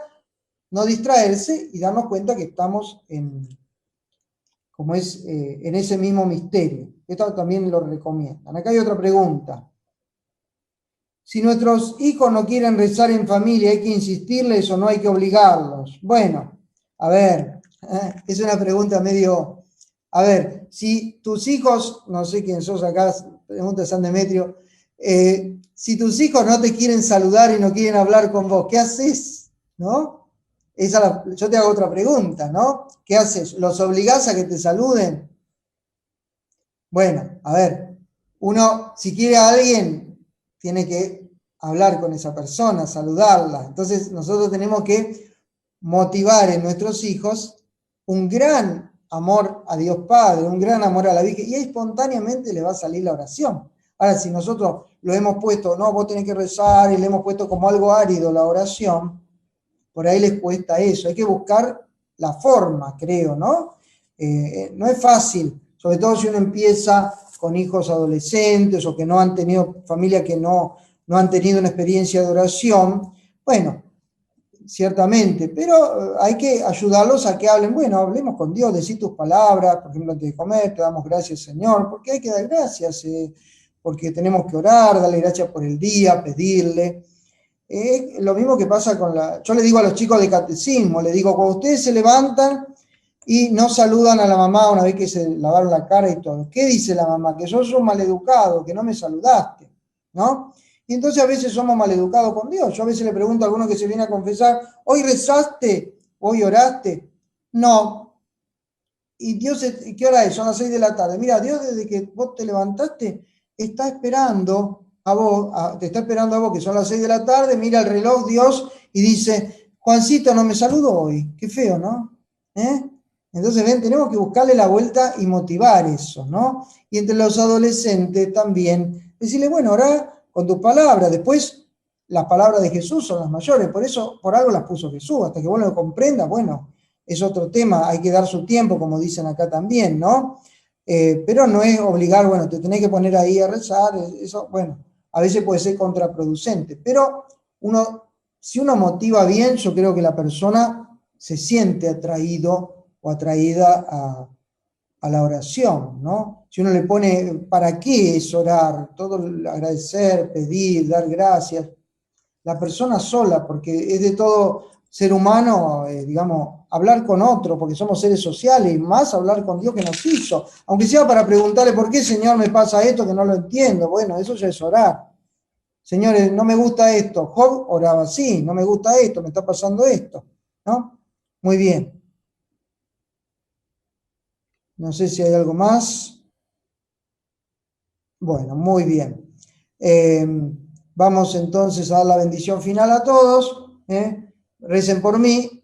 no distraerse y darnos cuenta que estamos en ese mismo misterio. Esto también lo recomiendan. Acá hay otra pregunta. Si nuestros hijos no quieren rezar en familia, ¿hay que insistirles o no hay que obligarlos? Bueno, a ver, es una pregunta medio... A ver, si tus hijos, no sé quién sos acá, pregunta San Demetrio, si tus hijos no te quieren saludar y no quieren hablar con vos, ¿qué haces? ¿No? Yo te hago otra pregunta, ¿no? ¿Qué haces? ¿Los obligás a que te saluden? Bueno, a ver, uno, si quiere a alguien, tiene que hablar con esa persona, saludarla. Entonces, nosotros tenemos que motivar en nuestros hijos un gran amor a Dios Padre, un gran amor a la Virgen, y ahí espontáneamente le va a salir la oración. Ahora, si nosotros lo hemos puesto, no, vos tenés que rezar, y le hemos puesto como algo árido la oración, por ahí les cuesta eso. Hay que buscar la forma, creo, ¿no? No es fácil, sobre todo si uno empieza con hijos adolescentes o que no han tenido familia, que no han tenido una experiencia de oración. Bueno, ciertamente, pero hay que ayudarlos a que hablen. Bueno, hablemos con Dios, decir tus palabras, por ejemplo, antes de comer, te damos gracias, Señor, porque hay que dar gracias, porque tenemos que orar, darle gracias por el día, pedirle. Lo mismo que pasa yo le digo a los chicos de catecismo, le digo, cuando ustedes se levantan y no saludan a la mamá una vez que se lavaron la cara y todo, ¿qué dice la mamá? Que sos un maleducado, que no me saludaste, ¿no? Y entonces a veces somos maleducados con Dios. Yo a veces le pregunto a alguno que se viene a confesar, ¿hoy rezaste? ¿Hoy oraste? No. ¿Y Dios, qué hora es? Son las 6 de la tarde. Mira, Dios desde que vos te levantaste está esperando a vos, te está esperando a vos, que son las 6 de la tarde, mira el reloj Dios y dice, Juancito no me saludó hoy. Qué feo, ¿no? Entonces, ven, tenemos que buscarle la vuelta y motivar eso, ¿no? Y entre los adolescentes también, decirle, bueno, orá con tus palabras, después las palabras de Jesús son las mayores, por eso, por algo las puso Jesús, hasta que vos lo comprendas, bueno, es otro tema, hay que dar su tiempo, como dicen acá también, ¿no? Pero no es obligar, bueno, te tenés que poner ahí a rezar, eso, bueno, a veces puede ser contraproducente, pero si uno motiva bien, yo creo que la persona se siente atraído o atraída a la oración, ¿no? Si uno le pone, ¿para qué es orar? Todo agradecer, pedir, dar gracias. La persona sola, porque es de todo ser humano, digamos, hablar con otro, porque somos seres sociales, y más hablar con Dios que nos hizo. Aunque sea para preguntarle, ¿por qué, Señor, me pasa esto que no lo entiendo? Bueno, eso ya es orar. Señores, no me gusta esto. Job oraba así, no me gusta esto, me está pasando esto, ¿no? Muy bien. No sé si hay algo más. Bueno, muy bien. Vamos entonces a dar la bendición final a todos. Recen por mí,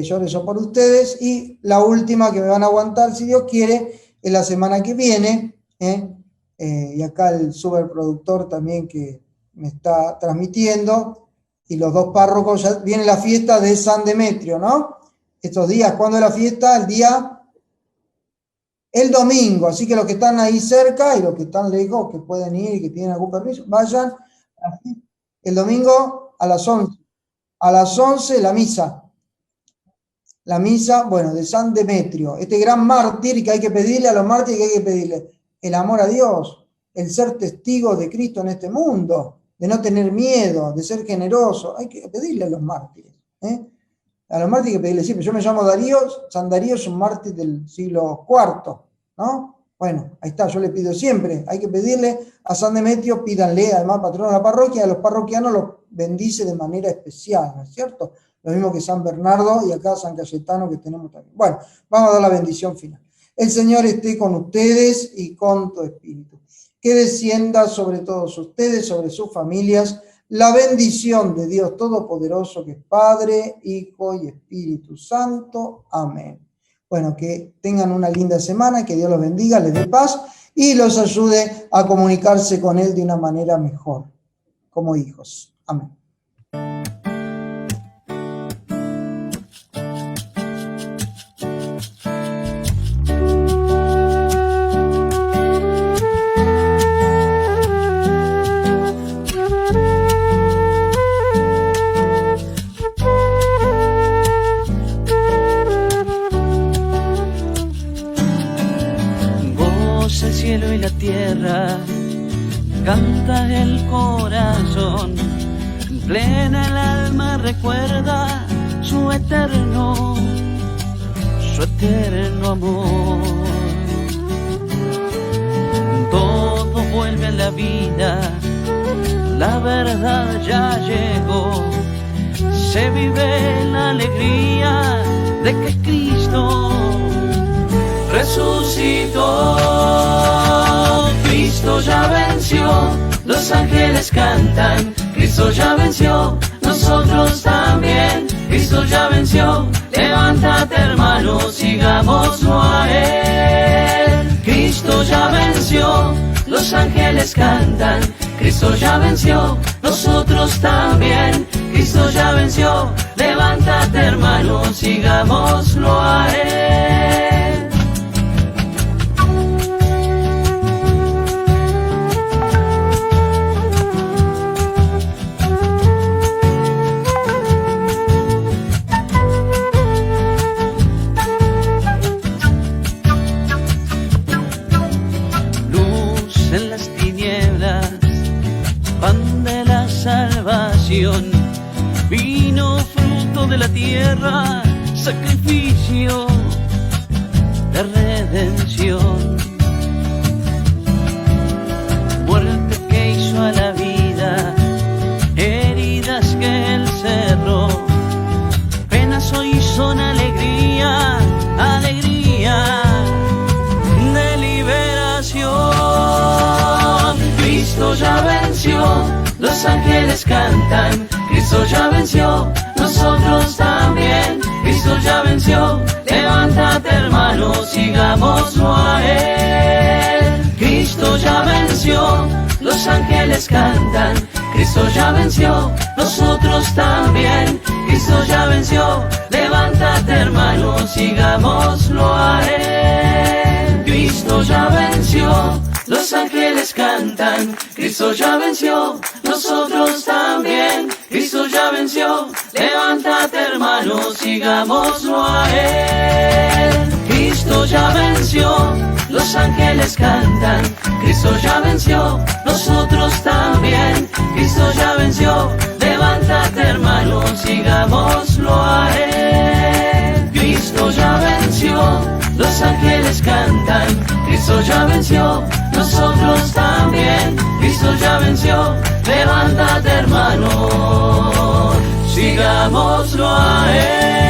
yo rezo por ustedes. Y la última que me van a aguantar, si Dios quiere, es la semana que viene. Y acá el superproductor también que me está transmitiendo. Y los dos párrocos, ya viene la fiesta de San Demetrio, ¿no? Estos días, ¿cuándo es la fiesta? El día el domingo. Así que los que están ahí cerca y los que están lejos, que pueden ir y que tienen algún permiso, vayan el domingo a las 11. A las 11 la misa. La misa, bueno, de San Demetrio, este gran mártir que hay que pedirle a los mártires, que hay que pedirle el amor a Dios, el ser testigo de Cristo en este mundo, de no tener miedo, de ser generoso. Hay que pedirle a los mártires. A los mártires hay que pedirle siempre. Yo me llamo Darío, San Darío es un mártir del siglo IV, ¿no? Bueno, ahí está, yo le pido siempre, hay que pedirle a San Demetrio, pídanle además patrono de la parroquia, a los parroquianos los bendice de manera especial, ¿no es cierto? Lo mismo que San Bernardo y acá San Cayetano que tenemos también. Bueno, vamos a dar la bendición final. El Señor esté con ustedes y con tu espíritu. Que descienda sobre todos ustedes, sobre sus familias, la bendición de Dios Todopoderoso, que es Padre, Hijo y Espíritu Santo. Amén. Bueno, que tengan una linda semana, que Dios los bendiga, les dé paz y los ayude a comunicarse con Él de una manera mejor, como hijos. Amén. Y la tierra canta el corazón, plena el alma recuerda su eterno amor. Todo vuelve a la vida, la verdad ya llegó, se vive la alegría de que Cristo resucitó. Cristo ya venció, los ángeles cantan, Cristo ya venció, nosotros también, Cristo ya venció, levántate hermano, sigámoslo a Él. Cristo ya venció, los ángeles cantan, Cristo ya venció, nosotros también, Cristo ya venció, levántate hermano, sigámoslo a Él. Vino fruto de la tierra, sacrificio de redención. Muerte que hizo a la vida, heridas que Él cerró, penas hoy son alegría, alegría de liberación. Cristo ya venció, los ángeles cantan, Cristo ya venció, nosotros también, Cristo ya venció, levántate hermano, sigámoslo a Él. Cristo ya venció, los ángeles cantan, Cristo ya venció, nosotros también, Cristo ya venció, levántate hermano, sigámoslo a Él. Cristo ya venció, los ángeles cantan, Cristo ya venció, nosotros también, Cristo ya venció, levántate hermano, sigámoslo a Él. Cristo ya venció, los ángeles cantan, Cristo ya venció, nosotros también, Cristo ya venció, levántate hermano, sigámoslo a Él. Cristo ya venció, los ángeles cantan, Cristo ya venció, nosotros también, Cristo ya venció, levántate hermano, sigámoslo a Él.